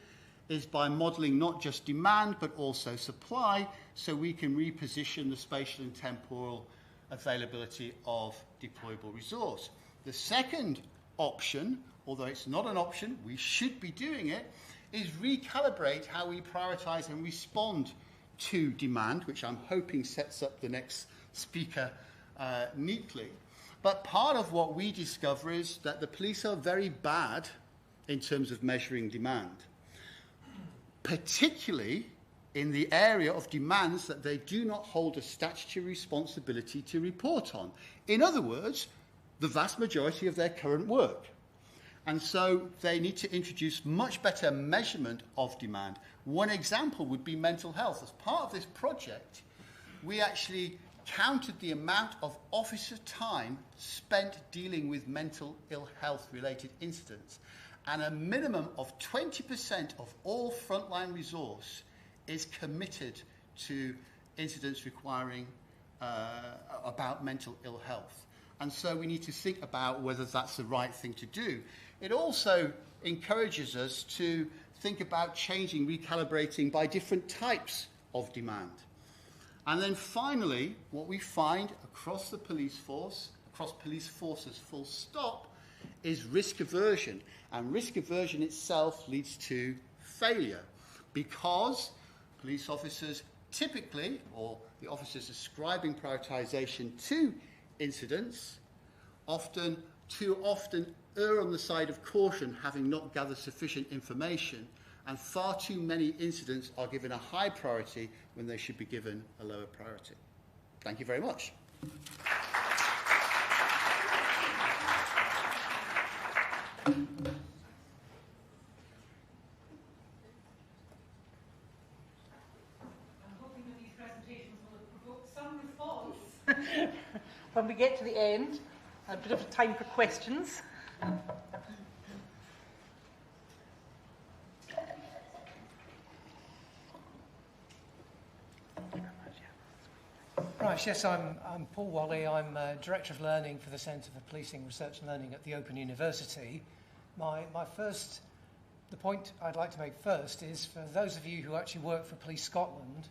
is by modelling not just demand but also supply, so we can reposition the spatial and temporal availability of deployable resource. The second option, although it's not an option, we should be doing it, is recalibrate how we prioritise and respond to demand, which I'm hoping sets up the next speaker neatly. But part of what we discover is that the police are very bad in terms of measuring demand, particularly in the area of demands that they do not hold a statutory responsibility to report on. In other words, the vast majority of their current work. And so they need to introduce much better measurement of demand. One example would be mental health. As part of this project, we actually counted the amount of officer time spent dealing with mental ill health related incidents. And a minimum of 20% of all frontline resource is committed to incidents requiring about mental ill health. And so we need to think about whether that's the right thing to do. It also encourages us to think about changing, recalibrating by different types of demand. And then finally, what we find across the police force, across police forces full stop, is risk aversion. And risk aversion itself leads to failure because police officers typically, or the officers ascribing prioritisation to incidents, too often err on the side of caution, having not gathered sufficient information, and far too many incidents are given a high priority when they should be given a lower priority. Thank you very much. When we get to the end, a bit of time for questions. Right, yes, I'm Paul Walley. I'm Director of Learning for the Centre for Policing Research and Learning at the Open University. The point I'd like to make first is for those of you who actually work for Police Scotland,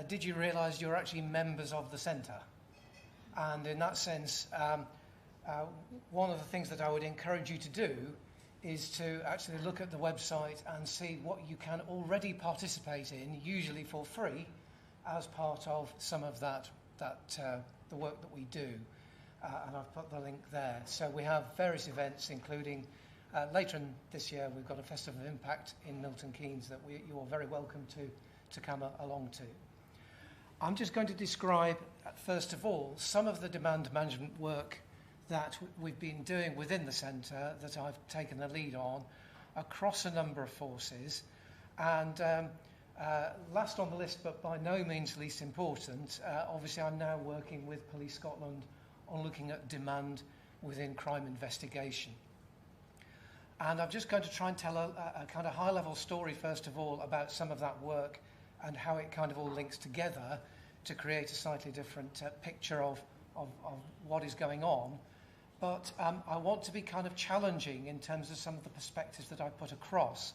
did you realise you're actually members of the centre? And in that sense, one of the things that I would encourage you to do is to actually look at the website and see what you can already participate in, usually for free, as part of some of the work that we do. And I've put the link there. So we have various events, including later in this year, we've got a Festival of Impact in Milton Keynes that you are very welcome to come along to. I'm just going to describe, first of all, some of the demand management work that we've been doing within the centre that I've taken the lead on across a number of forces. And last on the list, but by no means least important, obviously I'm now working with Police Scotland on looking at demand within crime investigation. And I'm just going to try and tell a kind of high-level story, first of all, about some of that work and how it kind of all links together to create a slightly different picture of what is going on. But I want to be kind of challenging in terms of some of the perspectives that I put across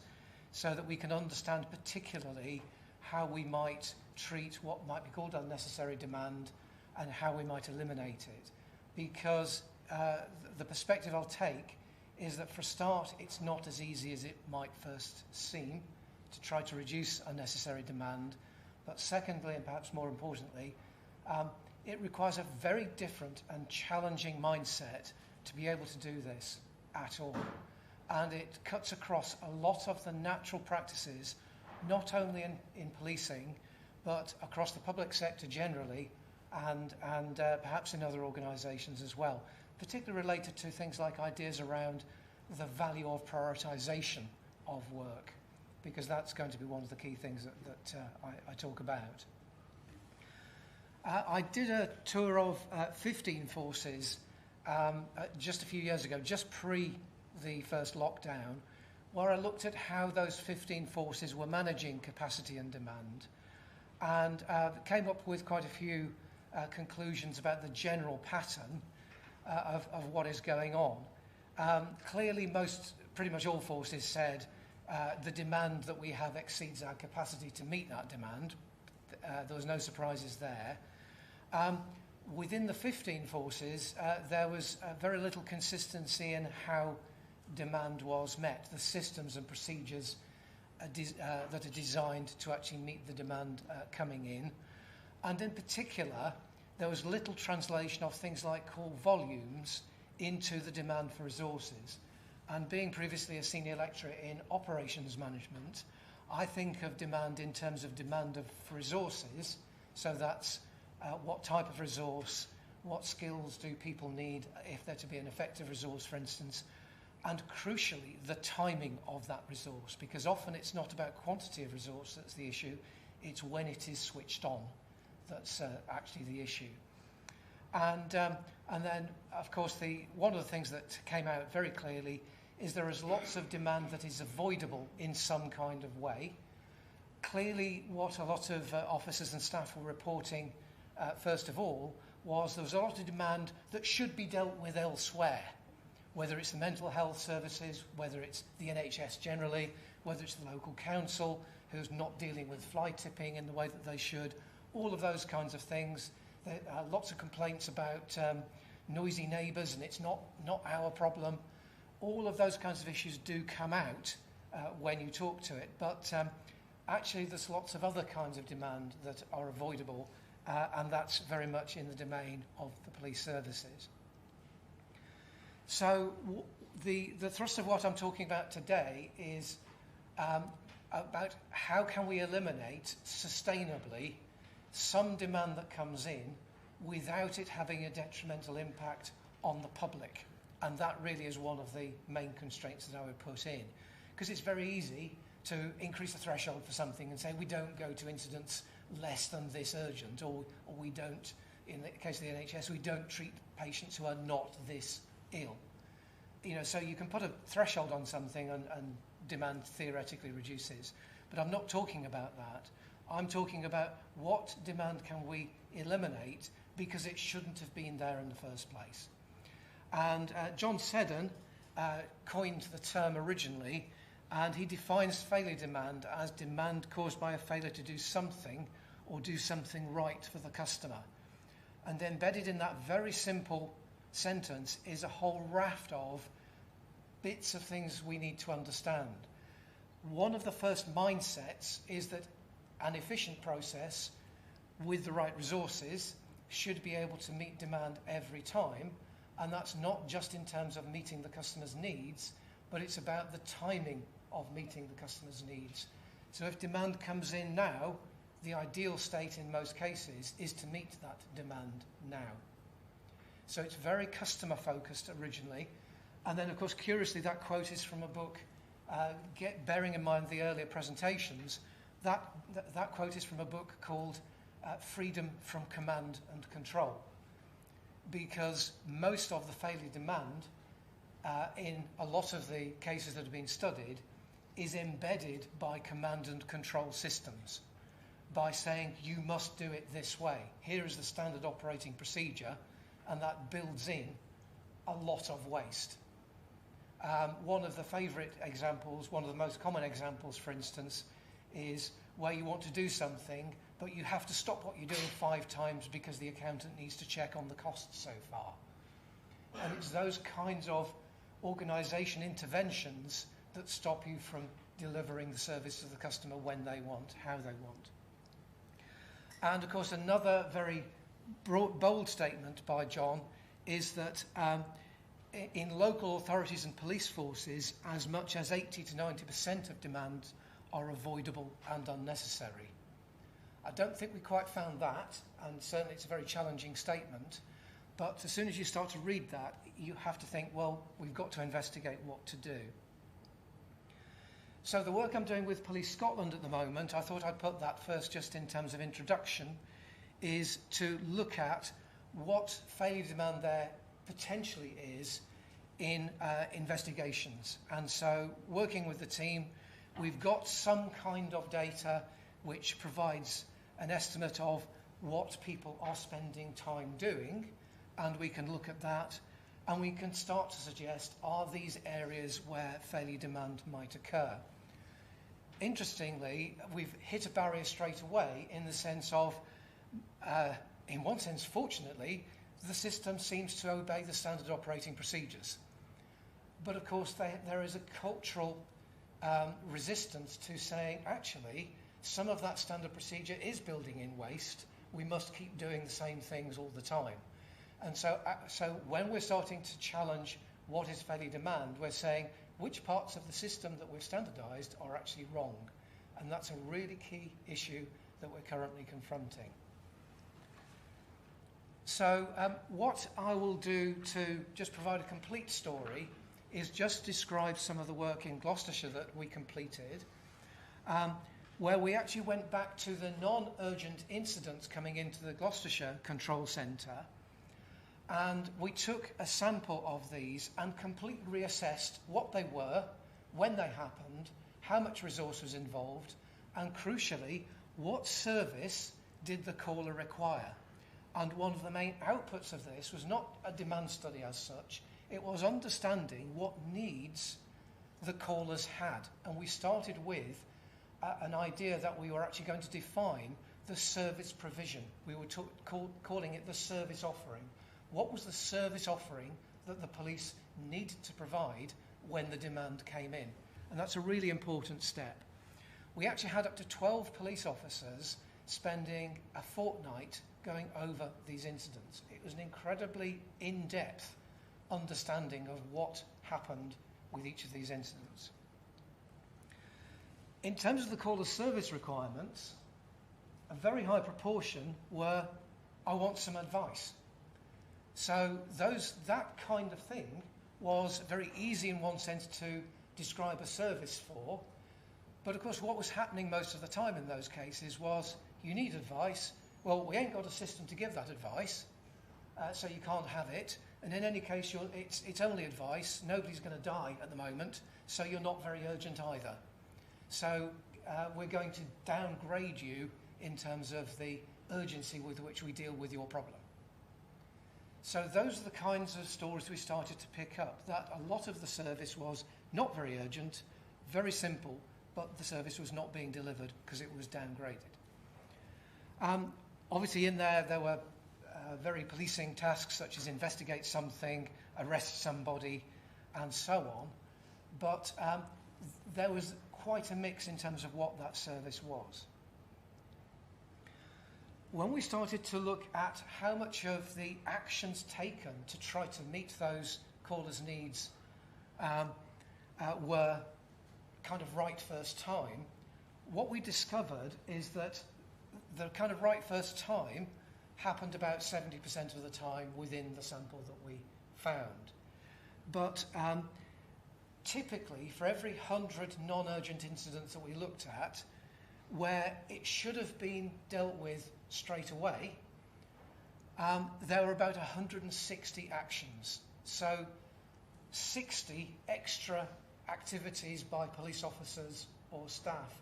so that we can understand particularly how we might treat what might be called unnecessary demand and how we might eliminate it. Because the perspective I'll take is that for a start, it's not as easy as it might first seem to try to reduce unnecessary demand. But secondly, and perhaps more importantly, it requires a very different and challenging mindset to be able to do this at all. And it cuts across a lot of the natural practices, not only in policing, but across the public sector generally, and perhaps in other organisations as well, particularly related to things like ideas around the value of prioritisation of work, because that's going to be one of the key things that I talk about. I did a tour of 15 forces just a few years ago, just pre the first lockdown, where I looked at how those 15 forces were managing capacity and demand, and came up with quite a few conclusions about the general pattern of what is going on. Clearly, pretty much all forces said the demand that we have exceeds our capacity to meet that demand. There was no surprises there. Within the 15 forces, there was very little consistency in how demand was met, the systems and procedures that are designed to actually meet the demand coming in. And in particular, there was little translation of things like call volumes into the demand for resources. And being previously a senior lecturer in operations management, I think of demand in terms of demand for resources. So that's what type of resource, what skills do people need if they're to be an effective resource, for instance, and crucially, the timing of that resource, because often it's not about quantity of resource that's the issue, it's when it is switched on that's actually the issue. And then, of course, one of the things that came out very clearly is there is lots of demand that is avoidable in some kind of way. Clearly, what a lot of officers and staff were reporting, first of all, was there was a lot of demand that should be dealt with elsewhere, whether it's the mental health services, whether it's the NHS generally, whether it's the local council who's not dealing with fly tipping in the way that they should, all of those kinds of things. There are lots of complaints about noisy neighbours and it's not our problem. All of those kinds of issues do come out when you talk to it, but actually there's lots of other kinds of demand that are avoidable, and that's very much in the domain of the police services. So the thrust of what I'm talking about today is about how can we eliminate sustainably some demand that comes in without it having a detrimental impact on the public. And that really is one of the main constraints that I would put in. Because it's very easy to increase the threshold for something and say we don't go to incidents less than this urgent, or we don't, in the case of the NHS, we don't treat patients who are not this ill. So you can put a threshold on something and demand theoretically reduces. But I'm not talking about that. I'm talking about what demand can we eliminate because it shouldn't have been there in the first place. And John Seddon coined the term originally, and he defines failure demand as demand caused by a failure to do something or do something right for the customer. And embedded in that very simple sentence is a whole raft of bits of things we need to understand. One of the first mindsets is that an efficient process with the right resources should be able to meet demand every time, and that's not just in terms of meeting the customer's needs, but it's about the timing of meeting the customer's needs. So if demand comes in now, the ideal state in most cases is to meet that demand now. So it's very customer focused originally, and then of course curiously that quote is from a book, bearing in mind the earlier presentations, that quote is from a book called Freedom from Command and Control, because most of the failure demand in a lot of the cases that have been studied is embedded by command and control systems, by saying you must do it this way. Here is the standard operating procedure, and that builds in a lot of waste. One of the favourite examples, one of the most common examples, for instance, is where you want to do something, but you have to stop what you're doing 5 times because the accountant needs to check on the costs so far. And it's those kinds of organisation interventions that stop you from delivering the service to the customer when they want, how they want. And of course, another very bold statement by John is that in local authorities and police forces, as much as 80 to 90% of demands are avoidable and unnecessary. I don't think we quite found that, and certainly it's a very challenging statement, but as soon as you start to read that, you have to think, well, we've got to investigate what to do. So the work I'm doing with Police Scotland at the moment, I thought I'd put that first just in terms of introduction, is to look at what failure demand there potentially is in investigations. And so working with the team, we've got some kind of data which provides an estimate of what people are spending time doing, and we can look at that and we can start to suggest, are these areas where failure demand might occur? Interestingly, we've hit a barrier straight away in the sense of, in one sense, fortunately, the system seems to obey the standard operating procedures. But of course, there is a cultural resistance to saying, actually, some of that standard procedure is building in waste. We must keep doing the same things all the time. And so when we're starting to challenge what is failure demand, we're saying which parts of the system that we've standardised are actually wrong. And that's a really key issue that we're currently confronting. So what I will do to just provide a complete story is just describe some of the work in Gloucestershire that we completed, where we actually went back to the non-urgent incidents coming into the Gloucestershire Control Centre, and we took a sample of these and completely reassessed what they were, when they happened, how much resource was involved, and crucially, what service did the caller require. And one of the main outputs of this was not a demand study as such, it was understanding what needs the callers had. And we started with an idea that we were actually going to define the service provision. We were calling it the service offering. What was the service offering that the police needed to provide when the demand came in? And that's a really important step. We actually had up to 12 police officers spending a fortnight going over these incidents. It was an incredibly in-depth understanding of what happened with each of these incidents. In terms of the caller's service requirements, a very high proportion were, I want some advice. So that kind of thing was very easy in one sense to describe a service for, but of course what was happening most of the time in those cases was, you need advice, well, we ain't got a system to give that advice, so you can't have it, and in any case it's only advice, nobody's going to die at the moment, so you're not very urgent either. So we're going to downgrade you in terms of the urgency with which we deal with your problem. So those are the kinds of stories we started to pick up, that a lot of the service was not very urgent, very simple, but the service was not being delivered because it was downgraded. Obviously in there were very policing tasks such as investigate something, arrest somebody, and so on. But there was quite a mix in terms of what that service was. When we started to look at how much of the actions taken to try to meet those callers' needs were kind of right first time, what we discovered is that the kind of right first time happened about 70% of the time within the sample that we found. But typically, for every 100 non-urgent incidents that we looked at, where it should have been dealt with straight away, there were about 160 actions. So 60 extra activities by police officers or staff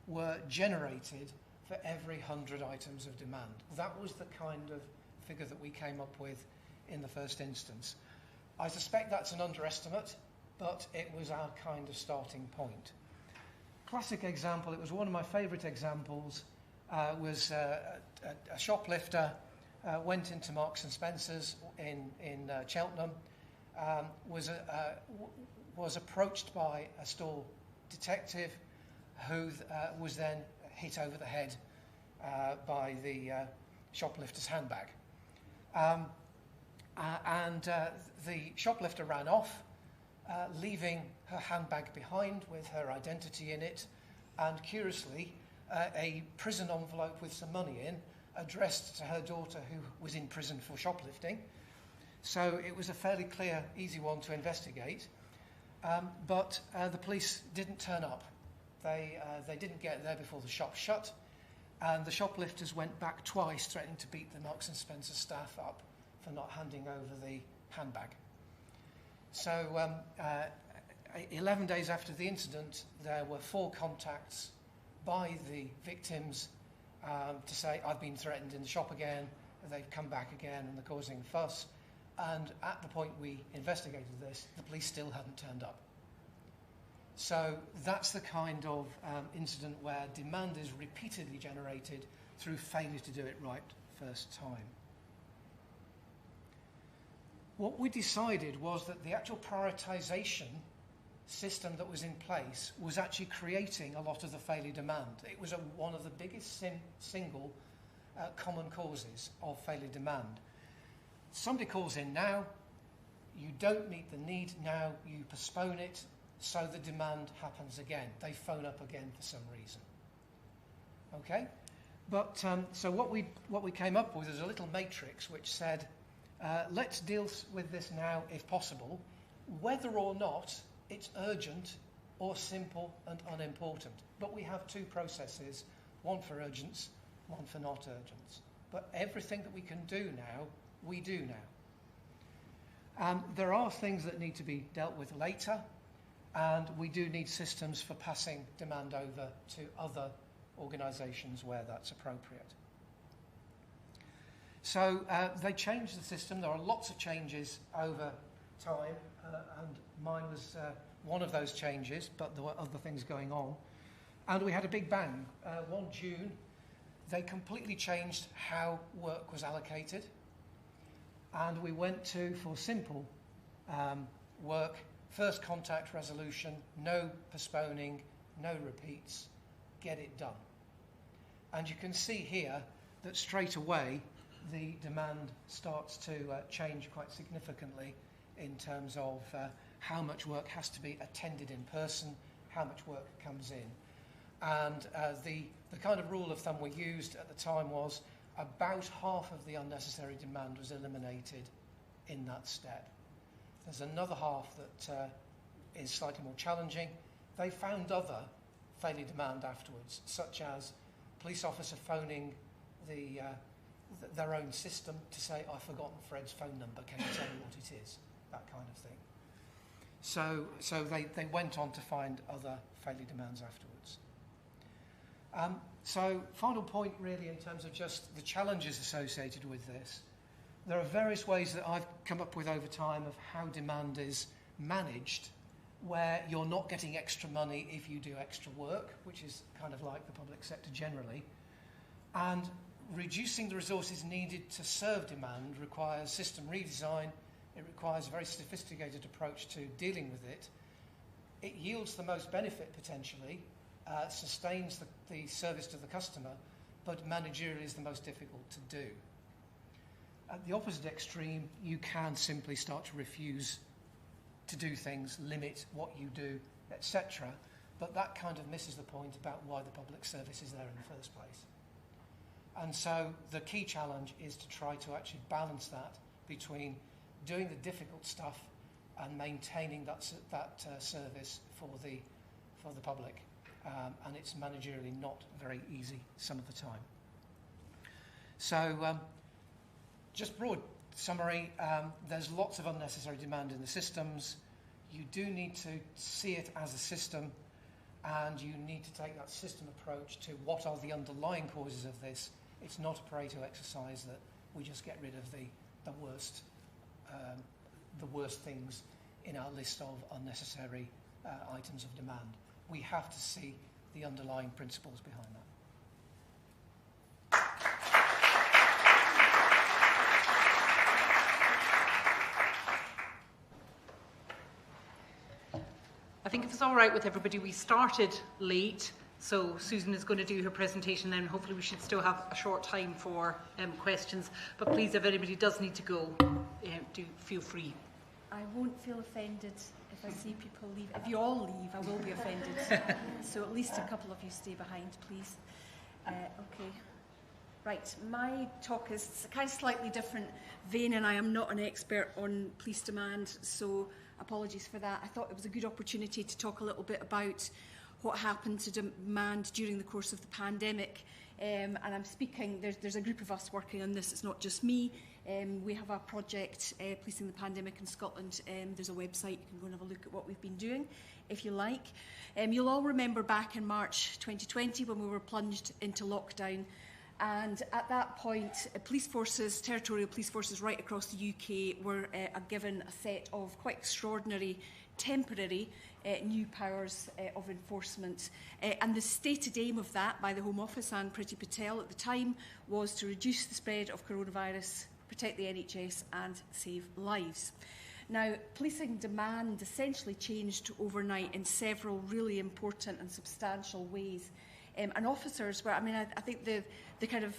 were generated for every 100 items of demand. That was the kind of figure that we came up with in the first instance. I suspect that's an underestimate, but it was our kind of starting point. Classic example, it was one of my favourite examples, was a shoplifter went into Marks and Spencer's in Cheltenham, was approached by a store detective who was then hit over the head by the shoplifter's handbag. And the shoplifter ran off, leaving her handbag behind with her identity in it, and curiously, a prison envelope with some money in, addressed to her daughter who was in prison for shoplifting. So it was a fairly clear, easy one to investigate. But the police didn't turn up. They didn't get there before the shop shut, and the shoplifters went back twice, threatening to beat the Marks and Spencer staff up for not handing over the handbag. So 11 days after the incident, there were 4 contacts by the victims to say, I've been threatened in the shop again, they've come back again and they're causing a fuss. And at the point we investigated this, the police still hadn't turned up. So that's the kind of incident where demand is repeatedly generated through failure to do it right first time. What we decided was that the actual prioritisation system that was in place was actually creating a lot of the failure demand. It was one of the biggest single common causes of failure demand. Somebody calls in now, you don't meet the need now, you postpone it, so the demand happens again. They phone up again for some reason. Okay? But so what we came up with is a little matrix which said, let's deal with this now if possible, whether or not it's urgent or simple and unimportant. But we have 2 processes, one for urgence, one for not urgence. But everything that we can do now, we do now. There are things that need to be dealt with later, and we do need systems for passing demand over to other organisations where that's appropriate. So they changed the system. There are lots of changes over time, and mine was one of those changes, but there were other things going on. And we had a big bang. 1 June, they completely changed how work was allocated. And we went to, for simple work, first contact resolution, no postponing, no repeats, get it done. And you can see here that straight away the demand starts to change quite significantly in terms of how much work has to be attended in person, how much work comes in. And the kind of rule of thumb we used at the time was about half of the unnecessary demand was eliminated in that step. There's another half that is slightly more challenging. They found other failure demand afterwards, such as police officer phoning their own system to say, I've forgotten Fred's phone number, can you tell me what it is? That kind of thing. So they went on to find other failure demands afterwards. So final point really in terms of just the challenges associated with this. There are various ways that I've come up with over time of how demand is managed, where you're not getting extra money if you do extra work, which is kind of like the public sector generally. And reducing the resources needed to serve demand requires system redesign. It requires a very sophisticated approach to dealing with it. It yields the most benefit potentially, sustains the service to the customer, but managerially is the most difficult to do. At the opposite extreme, you can simply start to refuse to do things, limit what you do, etc. But that kind of misses the point about why the public service is there in the first place. And so the key challenge is to try to actually balance that between doing the difficult stuff and maintaining that service for the public. And it's managerially not very easy some of the time. So just broad summary, there's lots of unnecessary demand in the systems. You do need to see it as a system, and you need to take that system approach to what are the underlying causes of this. It's not a Pareto exercise that we just get rid of the worst things in our list of unnecessary items of demand. We have to see the underlying principles behind that. I think if it's all right with everybody, we started late, so Susan is going to do her presentation, then hopefully we should still have a short time for questions. But please, if anybody does need to go, do feel free. I won't feel offended if I see people leave. If you all leave, I will be offended. So at least a couple of you stay behind, please. Okay. Right, my talk is a kind of slightly different vein, and I am not an expert on police demand, so apologies for that. I thought it was a good opportunity to talk a little bit about what happened to demand during the course of the pandemic. And I'm speaking, there's a group of us working on this, it's not just me. We have a project, Policing the Pandemic in Scotland. There's a website, you can go and have a look at what we've been doing, if you like. You'll all remember back in March 2020 when we were plunged into lockdown. And at that point, police forces, territorial police forces right across the UK were given a set of quite extraordinary, temporary new powers of enforcement. And the stated aim of that by the Home Office and Priti Patel at the time was to reduce the spread of coronavirus, protect the NHS and save lives. Now, policing demand essentially changed overnight in several really important and substantial ways. And officers were, I mean, I think the kind of,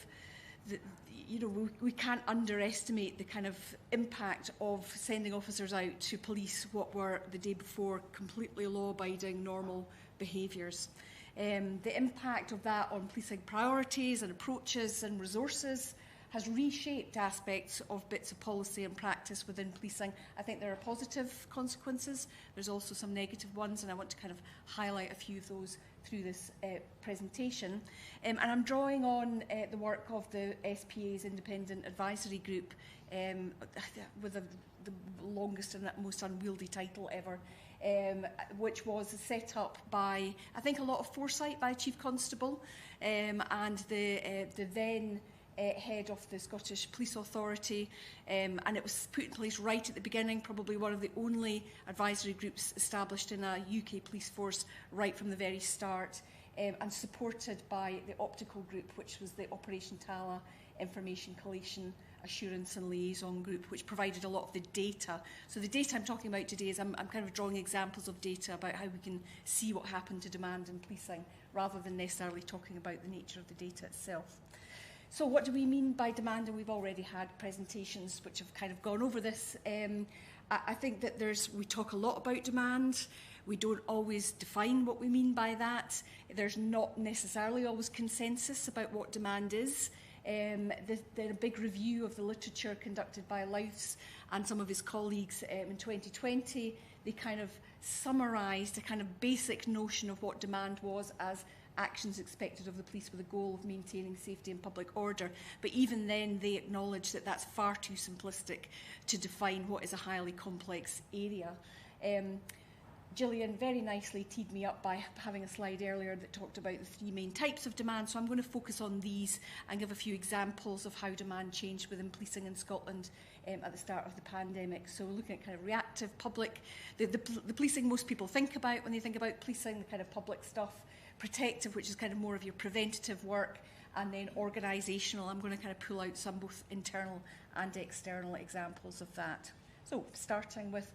we can't underestimate the kind of impact of sending officers out to police what were the day before completely law-abiding normal behaviours. The impact of that on policing priorities and approaches and resources has reshaped aspects of bits of policy and practice within policing. I think there are positive consequences. There's also some negative ones, and I want to kind of highlight a few of those through this presentation. And I'm drawing on the work of the SPA's Independent Advisory Group with the longest and most unwieldy title ever, which was set up by, I think, a lot of foresight by Chief Constable and the then head of the Scottish Police Authority, and it was put in place right at the beginning, probably one of the only advisory groups established in a UK police force right from the very start, and supported by the Optical Group, which was the Operation Tala Information Collation, Assurance and Liaison Group, which provided a lot of the data. So the data I'm talking about today is I'm kind of drawing examples of data about how we can see what happened to demand in policing, rather than necessarily talking about the nature of the data itself. So what do we mean by demand? And we've already had presentations which have kind of gone over this. I think that we talk a lot about demand. We don't always define what we mean by that. There's not necessarily always consensus about what demand is. A big review of the literature conducted by Louths and some of his colleagues in 2020, they kind of summarised a kind of basic notion of what demand was as actions expected of the police with the goal of maintaining safety and public order. But even then, they acknowledge that that's far too simplistic to define what is a highly complex area. Gillian very nicely teed me up by having a slide earlier that talked about the three main types of demand. So I'm going to focus on these and give a few examples of how demand changed within policing in Scotland at the start of the pandemic. So looking at kind of reactive, public, the policing most people think about when they think about policing, the kind of public stuff, protective, which is kind of more of your preventative work, and then organisational. I'm going to kind of pull out some both internal and external examples of that. So starting with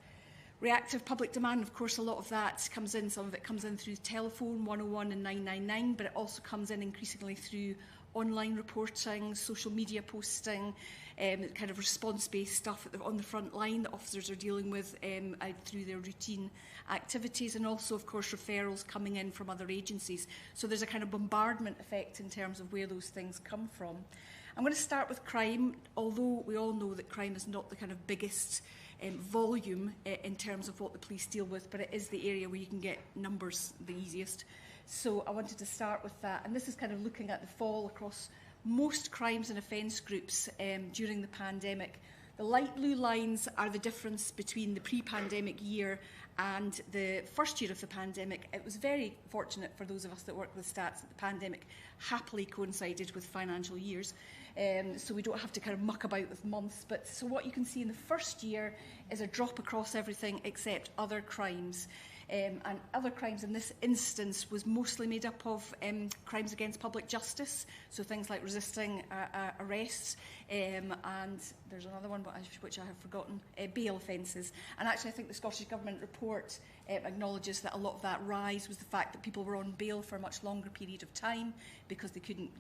reactive public demand, of course, a lot of that comes in, some of it comes in through telephone, 101 and 999, but it also comes in increasingly through online reporting, social media posting, kind of response-based stuff on the front line that officers are dealing with through their routine activities, and also, of course, referrals coming in from other agencies. So there's a kind of bombardment effect in terms of where those things come from. I'm going to start with crime, although we all know that crime is not the kind of biggest volume in terms of what the police deal with, but it is the area where you can get numbers the easiest. So I wanted to start with that, and this is kind of looking at the fall across most crimes and offence groups during the pandemic. The light blue lines are the difference between the pre-pandemic year and the first year of the pandemic. It was very fortunate for those of us that work with stats that the pandemic happily coincided with financial years. So we don't have to kind of muck about with months. But so what you can see in the first year is a drop across everything except other crimes. And other crimes in this instance was mostly made up of crimes against public justice, so things like resisting arrests, and there's another one which I have forgotten, bail offences. And actually I think the Scottish Government report acknowledges that a lot of that rise was the fact that people were on bail for a much longer period of time because they couldn't,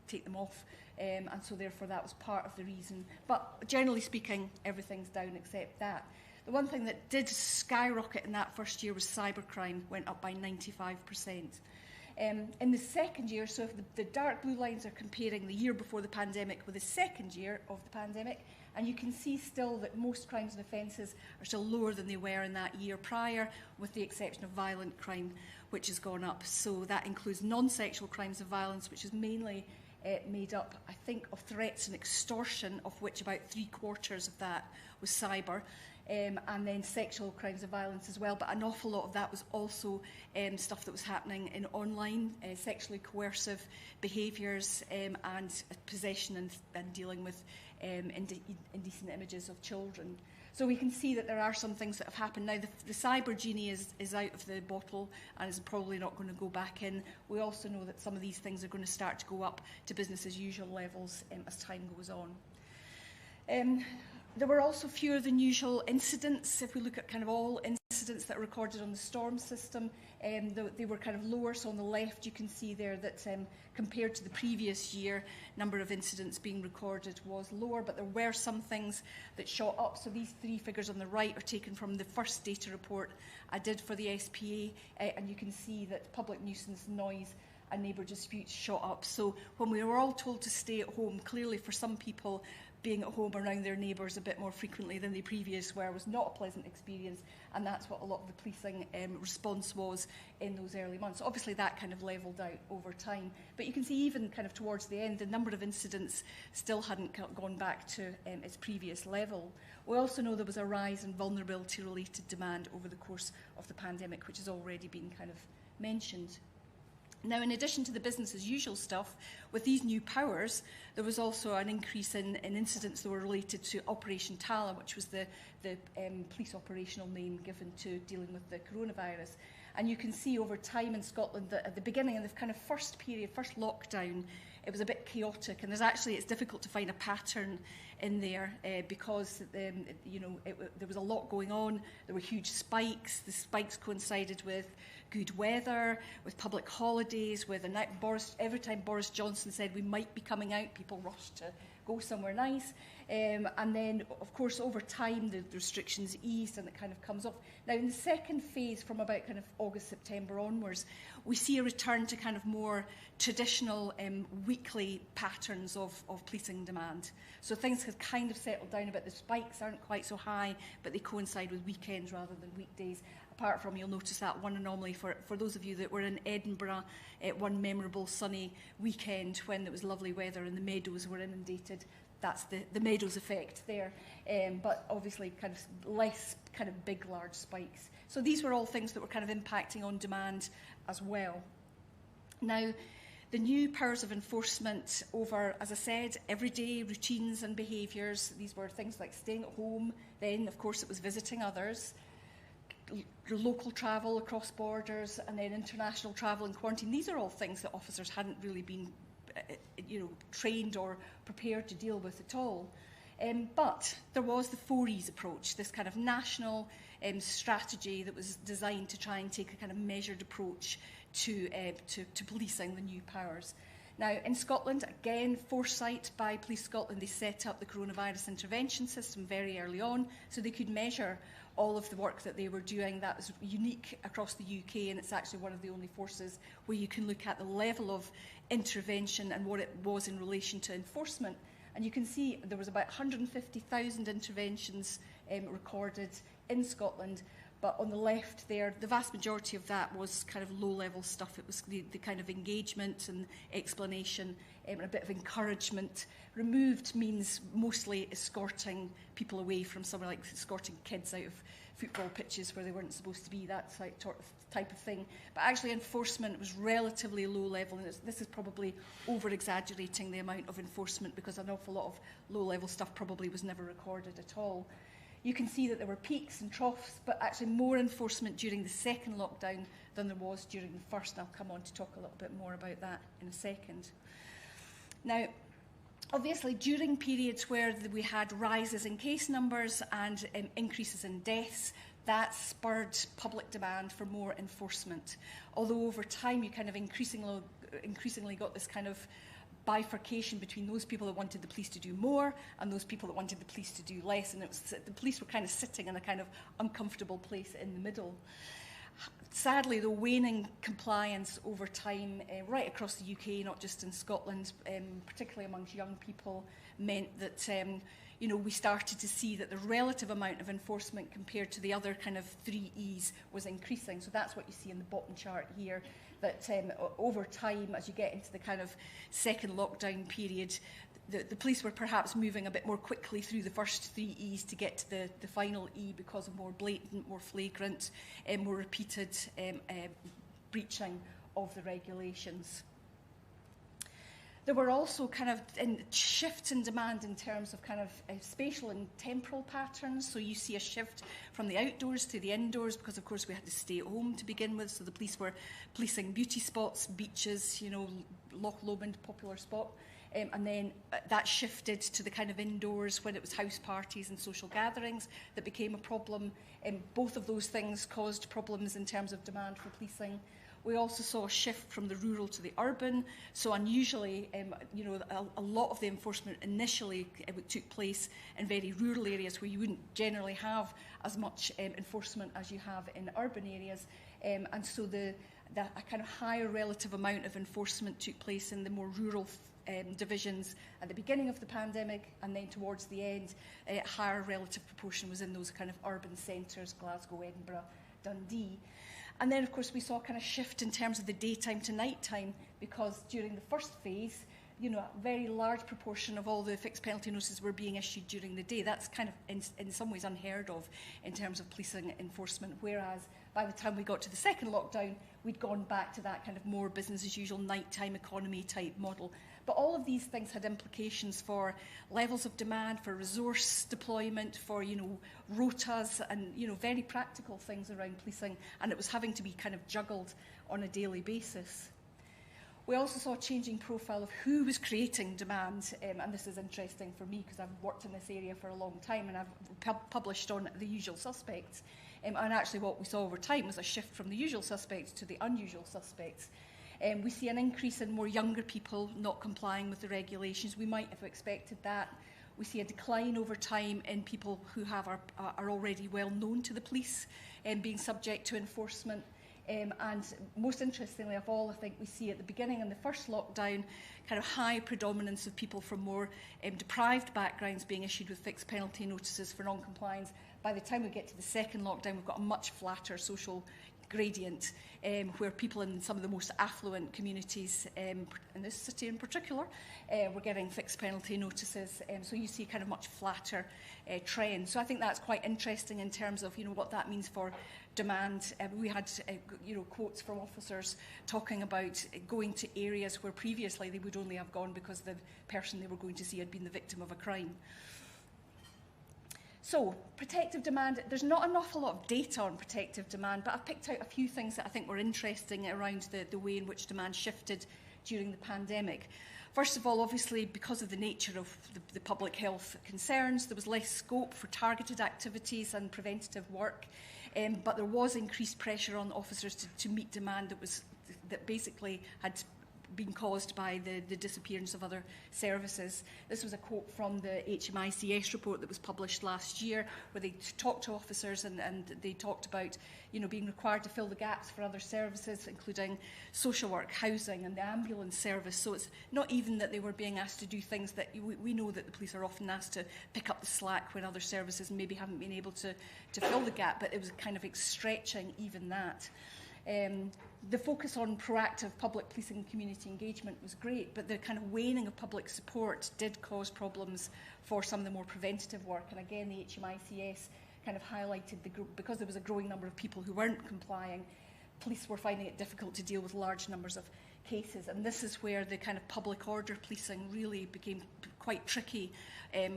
take them off, and so therefore that was part of the reason. But generally speaking, everything's down except that. The one thing that did skyrocket in that first year was cybercrime, went up by 95%. In the second year, so if the dark blue lines are comparing the year before the pandemic with the second year of the pandemic, and you can see still that most crimes and offences are still lower than they were in that year prior, with the exception of violent crime, which has gone up. So that includes non-sexual crimes of violence, which is mainly made up, I think, of threats and extortion, of which about 3/4 of that was cyber. And then sexual crimes of violence as well, but an awful lot of that was also stuff that was happening in online, sexually coercive behaviours and possession and dealing with indecent images of children. So we can see that there are some things that have happened. Now the cyber genie is out of the bottle and is probably not going to go back in. We also know that some of these things are going to start to go up to business as usual levels as time goes on. There were also fewer than usual incidents. If we look at kind of all incidents that are recorded on the storm system, they were kind of lower. So on the left you can see there that compared to the previous year, number of incidents being recorded was lower, but there were some things that shot up. So these three figures on the right are taken from the first data report I did for the SPA, and you can see that public nuisance, noise and neighbour disputes shot up. So when we were all told to stay at home, clearly for some people being at home around their neighbours a bit more frequently than they previously were was not a pleasant experience, and that's what a lot of the policing response was in those early months. Obviously that kind of levelled out over time, but you can see even kind of towards the end the number of incidents still hadn't gone back to its previous level. We also know there was a rise in vulnerability related demand over the course of the pandemic, which has already been kind of mentioned. Now, in addition to the business as usual stuff, with these new powers, there was also an increase in incidents that were related to Operation Tala, which was the police operational name given to dealing with the coronavirus. And you can see over time in Scotland that at the beginning, in the kind of first period, first lockdown, it was a bit chaotic, and it's difficult to find a pattern in there because there was a lot going on. There were huge spikes. The spikes coincided with good weather, with public holidays, with every time Boris Johnson said we might be coming out, people rushed to go somewhere nice. And then, of course, over time, the restrictions eased and it kind of comes off. Now, in the second phase, from about kind of August, September onwards, we see a return to kind of more traditional weekly patterns of policing demand. So things have kind of settled down a bit. The spikes aren't quite so high, but they coincide with weekends rather than weekdays. Apart from, you'll notice that one anomaly for those of you that were in Edinburgh, one memorable sunny weekend when there was lovely weather and the meadows were inundated. That's the meadows effect there, but obviously kind of less kind of big, large spikes. So these were all things that were kind of impacting on demand as well. Now, the new powers of enforcement over, as I said, everyday routines and behaviours. These were things like staying at home. Then, of course, it was visiting others, local travel across borders, and then international travel and quarantine. These are all things that officers hadn't really been trained or prepared to deal with at all. But there was the 4Es approach, this kind of national strategy that was designed to try and take a kind of measured approach to policing the new powers. Now, in Scotland, again, foresight by Police Scotland, they set up the coronavirus intervention system very early on so they could measure all of the work that they were doing. That was unique across the UK, and it's actually one of the only forces where you can look at the level of intervention and what it was in relation to enforcement. And you can see there was about 150,000 interventions recorded in Scotland, But on the left there, the vast majority of that was kind of low-level stuff. It was the kind of engagement and explanation and a bit of encouragement. Removed means mostly escorting people away from somewhere, like escorting kids out of football pitches where they weren't supposed to be, that type of thing. But actually enforcement was relatively low level, and this is probably over-exaggerating the amount of enforcement, because an awful lot of low-level stuff probably was never recorded at all. You can see that there were peaks and troughs, but actually more enforcement during the second lockdown than there was during the first, and I'll come on to talk a little bit more about that in a second. Now, obviously, during periods where we had rises in case numbers and increases in deaths, that spurred public demand for more enforcement. Although over time, you kind of increasingly got this kind of bifurcation between those people that wanted the police to do more and those people that wanted the police to do less, and the police were kind of sitting in a kind of uncomfortable place in the middle. Sadly, the waning compliance over time, right across the UK, not just in Scotland, particularly amongst young people, meant that we started to see that the relative amount of enforcement compared to the other kind of 3 E's was increasing. So that's what you see in the bottom chart here, that over time, as you get into the kind of second lockdown period, the police were perhaps moving a bit more quickly through the first 3 E's to get to the final E because of more blatant, more flagrant, more repeated breaching of the regulations. There were also kind of shifts in demand in terms of kind of spatial and temporal patterns. So you see a shift from the outdoors to the indoors because, of course, we had to stay at home to begin with. So the police were policing beauty spots, beaches, Loch Lomond, popular spot. And then that shifted to the kind of indoors when it was house parties and social gatherings that became a problem. Both of those things caused problems in terms of demand for policing. We also saw a shift from the rural to the urban. So unusually, a lot of the enforcement initially took place in very rural areas where you wouldn't generally have as much enforcement as you have in urban areas. And so a kind of higher relative amount of enforcement took place in the more rural divisions at the beginning of the pandemic, and then towards the end, a higher relative proportion was in those kind of urban centres, Glasgow, Edinburgh, Dundee. And then, of course, we saw a kind of shift in terms of the daytime to nighttime, because during the first phase, a very large proportion of all the fixed penalty notices were being issued during the day. That's kind of, in some ways, unheard of in terms of policing enforcement, whereas by the time we got to the second lockdown, we'd gone back to that kind of more business-as-usual nighttime economy type model. But all of these things had implications for levels of demand, for resource deployment, for, rotas and, very practical things around policing, and it was having to be kind of juggled on a daily basis. We also saw a changing profile of who was creating demand, and this is interesting for me because I've worked in this area for a long time and I've published on the usual suspects. And actually what we saw over time was a shift from the usual suspects to the unusual suspects. We see an increase in more younger people not complying with the regulations. We might have expected that. We see a decline over time in people who are already well known to the police being subject to enforcement. And most interestingly of all, I think we see at the beginning in the first lockdown kind of high predominance of people from more deprived backgrounds being issued with fixed penalty notices for non-compliance. By the time we get to the second lockdown, we've got a much flatter social gradient where people in some of the most affluent communities in this city in particular were getting fixed penalty notices. So you see kind of much flatter trend. So I think that's quite interesting in terms of what that means for demand. We had quotes from officers talking about going to areas where previously they would only have gone because the person they were going to see had been the victim of a crime. So, protective demand, there's not an awful lot of data on protective demand, but I've picked out a few things that I think were interesting around the way in which demand shifted during the pandemic. First of all, obviously, because of the nature of the public health concerns, there was less scope for targeted activities and preventative work, but there was increased pressure on officers to meet demand that basically had been caused by the disappearance of other services. This was a quote from the HMICS report that was published last year, where they talked to officers and they talked about, you know, being required to fill the gaps for other services, including social work, housing and the ambulance service. So it's not even that they were being asked to do things that we know that the police are often asked to pick up the slack when other services maybe haven't been able to fill the gap, but it was kind of stretching even that. The focus on proactive public policing and community engagement was great, but the kind of waning of public support did cause problems for some of the more preventative work. And again, the HMICS kind of highlighted because there was a growing number of people who weren't complying, police were finding it difficult to deal with large numbers of cases. And this is where the kind of public order policing really became quite tricky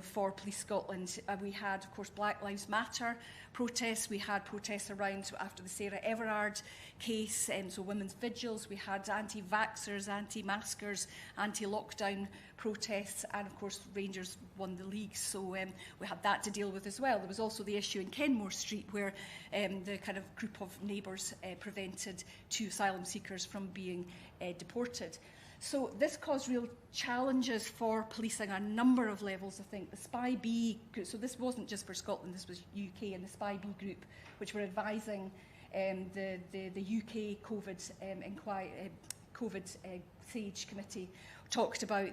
for Police Scotland. We had, of course, Black Lives Matter protests. We had protests around after the Sarah Everard case, so women's vigils. We had anti-vaxxers, anti-maskers, anti-lockdown protests, and of course Rangers won the league, so we had that to deal with as well. There was also the issue in Kenmore Street where the kind of group of neighbours prevented 2 asylum seekers from being deported. So this caused real challenges for policing on a number of levels, I think. The SPI-B, so this wasn't just for Scotland, this was UK, and the SPI-B group, which were advising the UK COVID SAGE committee, talked about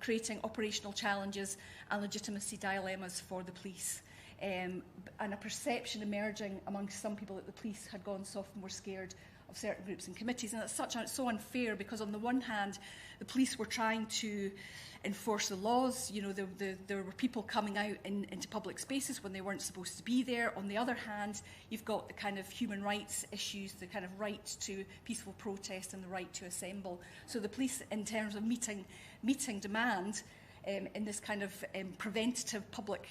creating operational challenges and legitimacy dilemmas for the police. And a perception emerging amongst some people that the police had gone soft and were scared of certain groups and committees. And it's so unfair, because on the one hand, the police were trying to enforce the laws. You know, there were people coming out into public spaces when they weren't supposed to be there. On the other hand, you've got the kind of human rights issues, the kind of right to peaceful protest and the right to assemble. So the police, in terms of meeting demand, in this kind of preventative public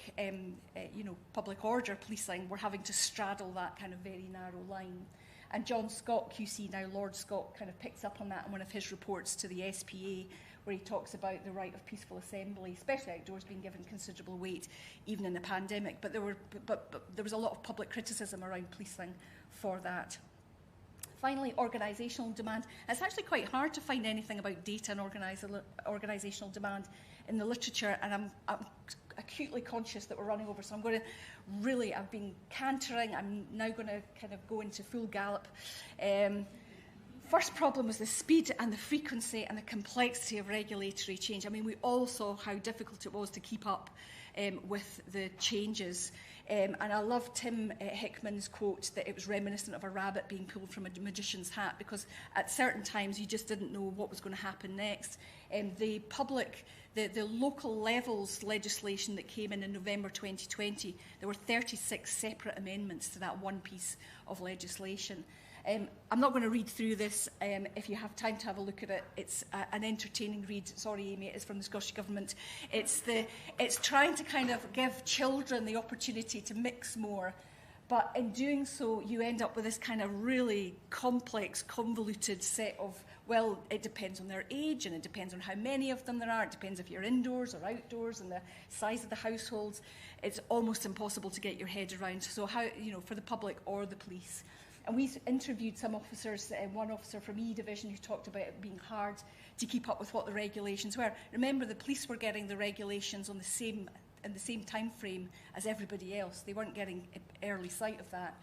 order policing, we're having to straddle that kind of very narrow line. And John Scott, QC, now Lord Scott, kind of picks up on that in one of his reports to the SPA, where he talks about the right of peaceful assembly, especially outdoors, being given considerable weight, even in the pandemic. But there was a lot of public criticism around policing for that. Finally, organisational demand. It's actually quite hard to find anything about data and organisational demand in the literature, and I'm acutely conscious that we're running over, so I've been cantering, I'm now going to kind of go into full gallop. First problem was the speed and the frequency and the complexity of regulatory change. I mean, we all saw how difficult it was to keep up with the changes. And I love Tim Hickman's quote that it was reminiscent of a rabbit being pulled from a magician's hat, because at certain times you just didn't know what was going to happen next. The local levels legislation that came in November 2020, there were 36 separate amendments to that one piece of legislation. I'm not going to read through this. If you have time to have a look at it, it's an entertaining read. Sorry, Amy, it is from the Scottish Government. It's trying to kind of give children the opportunity to mix more, but in doing so, you end up with this kind of really complex, convoluted set of, well, it depends on their age, and it depends on how many of them there are. It depends if you're indoors or outdoors, and the size of the households. It's almost impossible to get your head around. So how, for the public or the police. And we interviewed some officers, one officer from E Division, who talked about it being hard to keep up with what the regulations were. Remember, the police were getting the regulations in the same time frame as everybody else. They weren't getting early sight of that.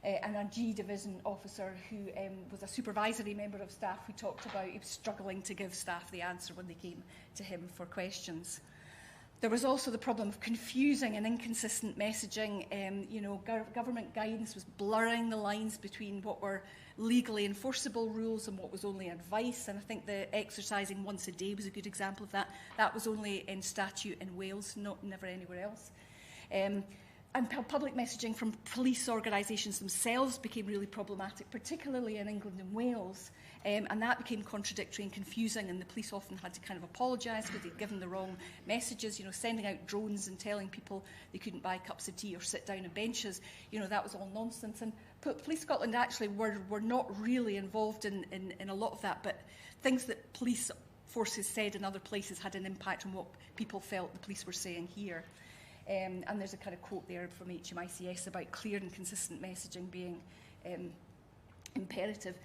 And a G Division officer who was a supervisory member of staff, who talked about he was struggling to give staff the answer when they came to him for questions. There was also the problem of confusing and inconsistent messaging. Government guidance was blurring the lines between what were legally enforceable rules and what was only advice. And I think the exercising once a day was a good example of that. That was only in statute in Wales, never anywhere else. And public messaging from police organisations themselves became really problematic, particularly in England and Wales. And that became contradictory and confusing, and the police often had to kind of apologise because they'd given the wrong messages. Sending out drones and telling people they couldn't buy cups of tea or sit down on benches, that was all nonsense. And Police Scotland actually were not really involved in a lot of that, but things that police forces said in other places had an impact on what people felt the police were saying here. And there's a kind of quote there from HMICS about clear and consistent messaging being imperative.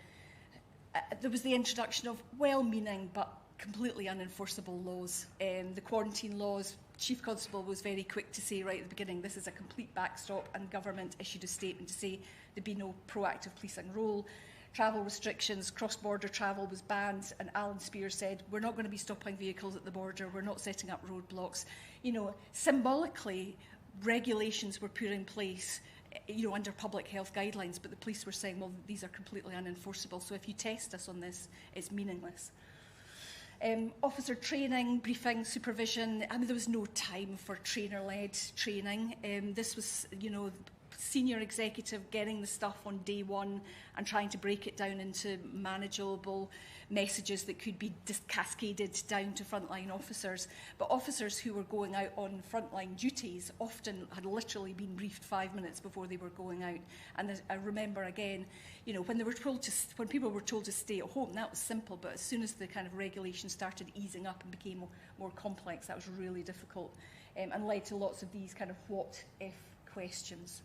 there was the introduction of well-meaning but completely unenforceable laws. The quarantine laws, Chief Constable was very quick to say right at the beginning, this is a complete backstop, and government issued a statement to say there'd be no proactive policing role. Travel restrictions, cross-border travel was banned, and Alan Spears said, we're not going to be stopping vehicles at the border, we're not setting up roadblocks. You know, symbolically, regulations were put in place, you know, under public health guidelines, but the police were saying, well, these are completely unenforceable, so if you test us on this, it's meaningless. Officer training, briefing, supervision, I mean, there was no time for trainer-led training. This was, you know, senior executive getting the stuff on day one and trying to break it down into manageable messages that could be cascaded down to frontline officers. But officers who were going out on frontline duties often had literally been briefed 5 minutes before they were going out. And I remember again, you know, when people were told to stay at home, that was simple. But as soon as the kind of regulations started easing up and became more complex, that was really difficult, and led to lots of these kind of what-if questions.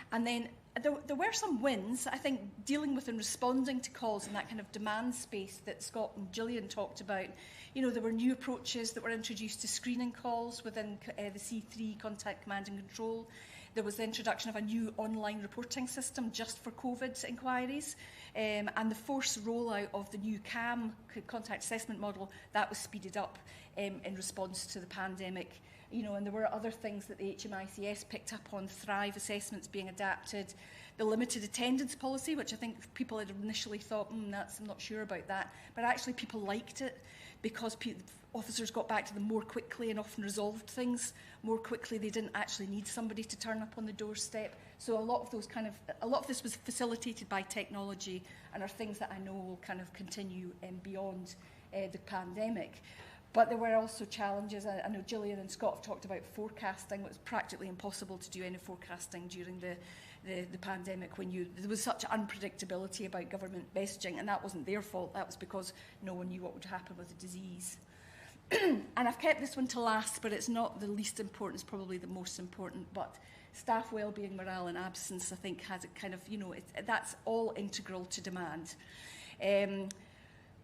And then there were some wins, I think, dealing with and responding to calls in that kind of demand space that Scott and Gillian talked about. You know, there were new approaches that were introduced to screening calls within the C3 Contact Command and Control. There was the introduction of a new online reporting system just for COVID inquiries, and the forced rollout of the new CAM, Contact Assessment Model, that was speeded up in response to the pandemic. You know, and there were other things that the HMICS picked up on, Thrive assessments being adapted, the limited attendance policy, which I think people had initially thought, I'm not sure about that, but actually people liked it because officers got back to them more quickly and often resolved things more quickly. They didn't actually need somebody to turn up on the doorstep. So a lot of this was facilitated by technology and are things that I know will kind of continue beyond the pandemic. But there were also challenges. I know Gillian and Scott have talked about forecasting. It was practically impossible to do any forecasting during the pandemic when there was such unpredictability about government messaging, and that wasn't their fault. That was because no one knew what would happen with the disease. And I've kept this one to last, but it's not the least important. It's probably the most important. But staff wellbeing, morale and absence, I think, has a kind of, you know, that's all integral to demand.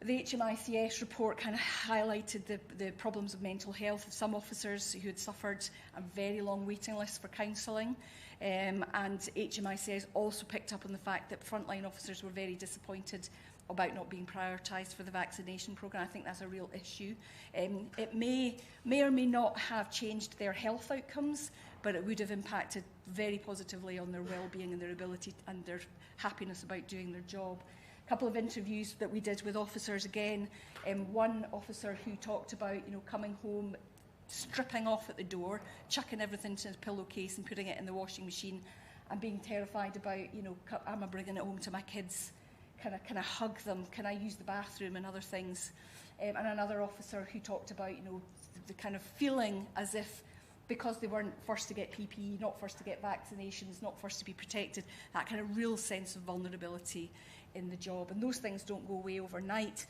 The HMICS report kind of highlighted the problems of mental health of some officers who had suffered a very long waiting list for counselling. And HMICS also picked up on the fact that frontline officers were very disappointed about not being prioritised for the vaccination programme. I think that's a real issue. It may or may not have changed their health outcomes, but it would have impacted very positively on their well-being and their ability and their happiness about doing their job. A couple of interviews that we did with officers again. One officer who talked about, you know, coming home, stripping off at the door, chucking everything into his pillowcase and putting it in the washing machine, and being terrified about, you know, am I bringing it home to my kids? Can I hug them? Can I use the bathroom and other things? And another officer who talked about, you know, the kind of feeling as if because they weren't first to get PPE, not first to get vaccinations, not first to be protected, that kind of real sense of vulnerability in the job. And those things don't go away overnight.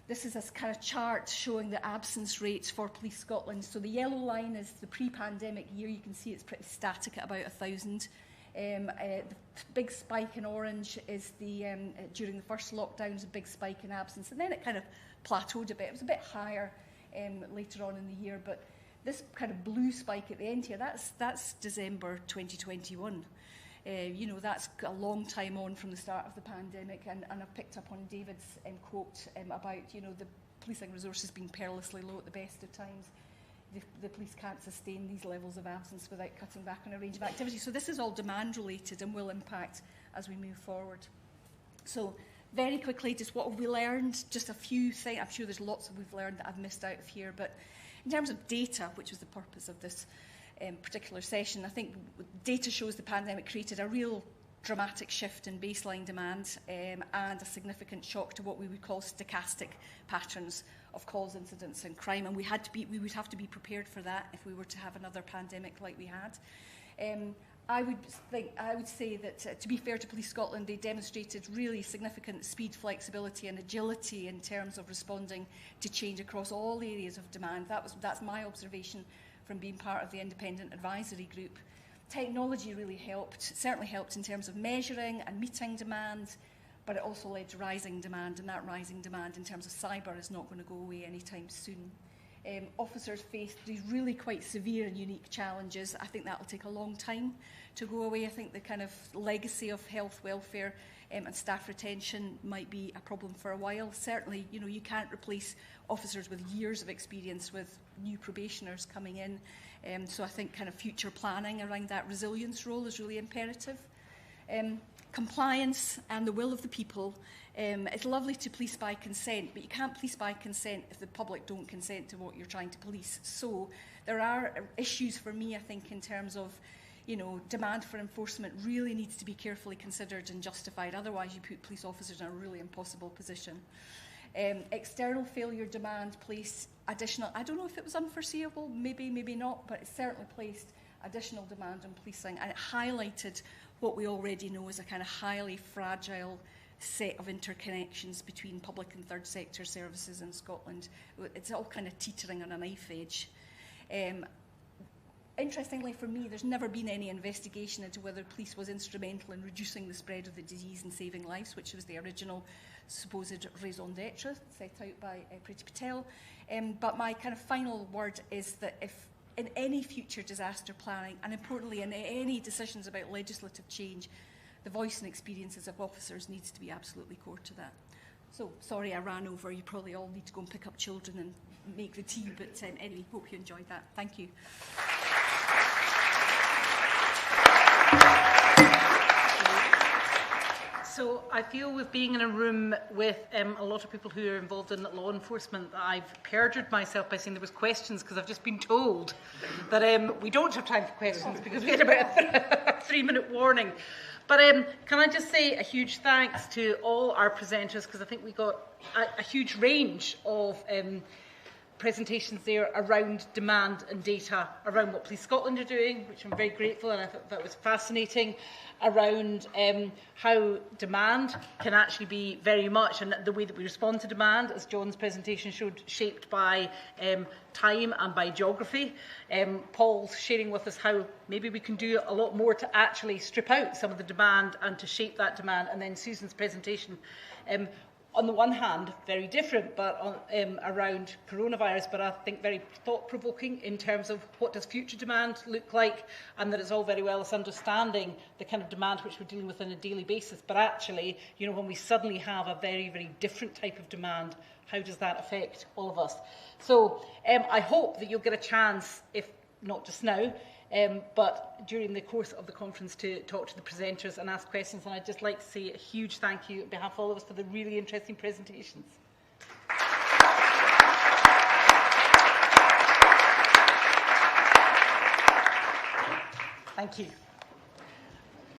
This is a kind of chart showing the absence rates for Police Scotland. So the yellow line is the pre-pandemic year. You can see it's pretty static at about 1,000. The big spike in orange is during the first lockdowns, a big spike in absence. And then it kind of plateaued a bit. It was a bit higher later on in the year. But this kind of blue spike at the end here, that's December 2021. You know, that's a long time on from the start of the pandemic, and I've picked up on David's quote about, you know, the policing resources being perilously low at the best of times. The police can't sustain these levels of absence without cutting back on a range of activities. So this is all demand related and will impact as we move forward. So very quickly, just what have we learned? Just a few things. I'm sure there's lots that we've learned that I've missed out of here, but in terms of data, which was the purpose of this particular session, I think data shows the pandemic created a real dramatic shift in baseline demand and a significant shock to what we would call stochastic patterns of calls, incidents and crime, and we would have to be prepared for that if we were to have another pandemic like we had. I would say that, to be fair to Police Scotland, they demonstrated really significant speed, flexibility and agility in terms of responding to change across all areas of demand. That's my observation from being part of the independent advisory group. Technology really helped, certainly helped in terms of measuring and meeting demand, but it also led to rising demand, and that rising demand in terms of cyber is not going to go away anytime soon. Officers face these really quite severe and unique challenges. I think that will take a long time to go away. I think the kind of legacy of health, welfare and staff retention might be a problem for a while. Certainly, you know, you can't replace officers with years of experience with new probationers coming in. So I think kind of future planning around that resilience role is really imperative. Compliance and the will of the people. It's lovely to police by consent, but you can't police by consent if the public don't consent to what you're trying to police. So there are issues for me, I think, in terms of, you know, demand for enforcement really needs to be carefully considered and justified. Otherwise, you put police officers in a really impossible position. External failure demand place additional, I don't know if it was unforeseeable, maybe not, but it certainly placed additional demand on policing, and it highlighted what we already know is a kind of highly fragile set of interconnections between public and third sector services in Scotland. It's all kind of teetering on a knife edge. Interestingly for me, there's never been any investigation into whether police was instrumental in reducing the spread of the disease and saving lives, which was the original supposed raison d'etre set out by Priti Patel. But my kind of final word is that if in any future disaster planning, and importantly in any decisions about legislative change, the voice and experiences of officers needs to be absolutely core to that. So, sorry I ran over. You probably all need to go and pick up children and make the tea, but anyway, hope you enjoyed that. Thank you. So I feel with being in a room with a lot of people who are involved in law enforcement that I've perjured myself by saying there was questions, because I've just been told that we don't have time for questions because we had about a 3-minute warning. But can I just say a huge thanks to all our presenters, because I think we got a huge range of presentations there around demand and data, around what Police Scotland are doing, which I'm very grateful, and I thought that was fascinating, around how demand can actually be very much, and the way that we respond to demand, as John's presentation showed, shaped by time and by geography. Paul's sharing with us how maybe we can do a lot more to actually strip out some of the demand and to shape that demand, and then Susan's presentation, on the one hand, very different, but around coronavirus, but I think very thought-provoking in terms of what does future demand look like, and that it's all very well us understanding the kind of demand which we're dealing with on a daily basis, but actually, you know, when we suddenly have a very, very different type of demand, how does that affect all of us? So I hope that you'll get a chance, if not just now, but during the course of the conference, to talk to the presenters and ask questions. And I'd just like to say a huge thank you on behalf of all of us for the really interesting presentations. Thank you.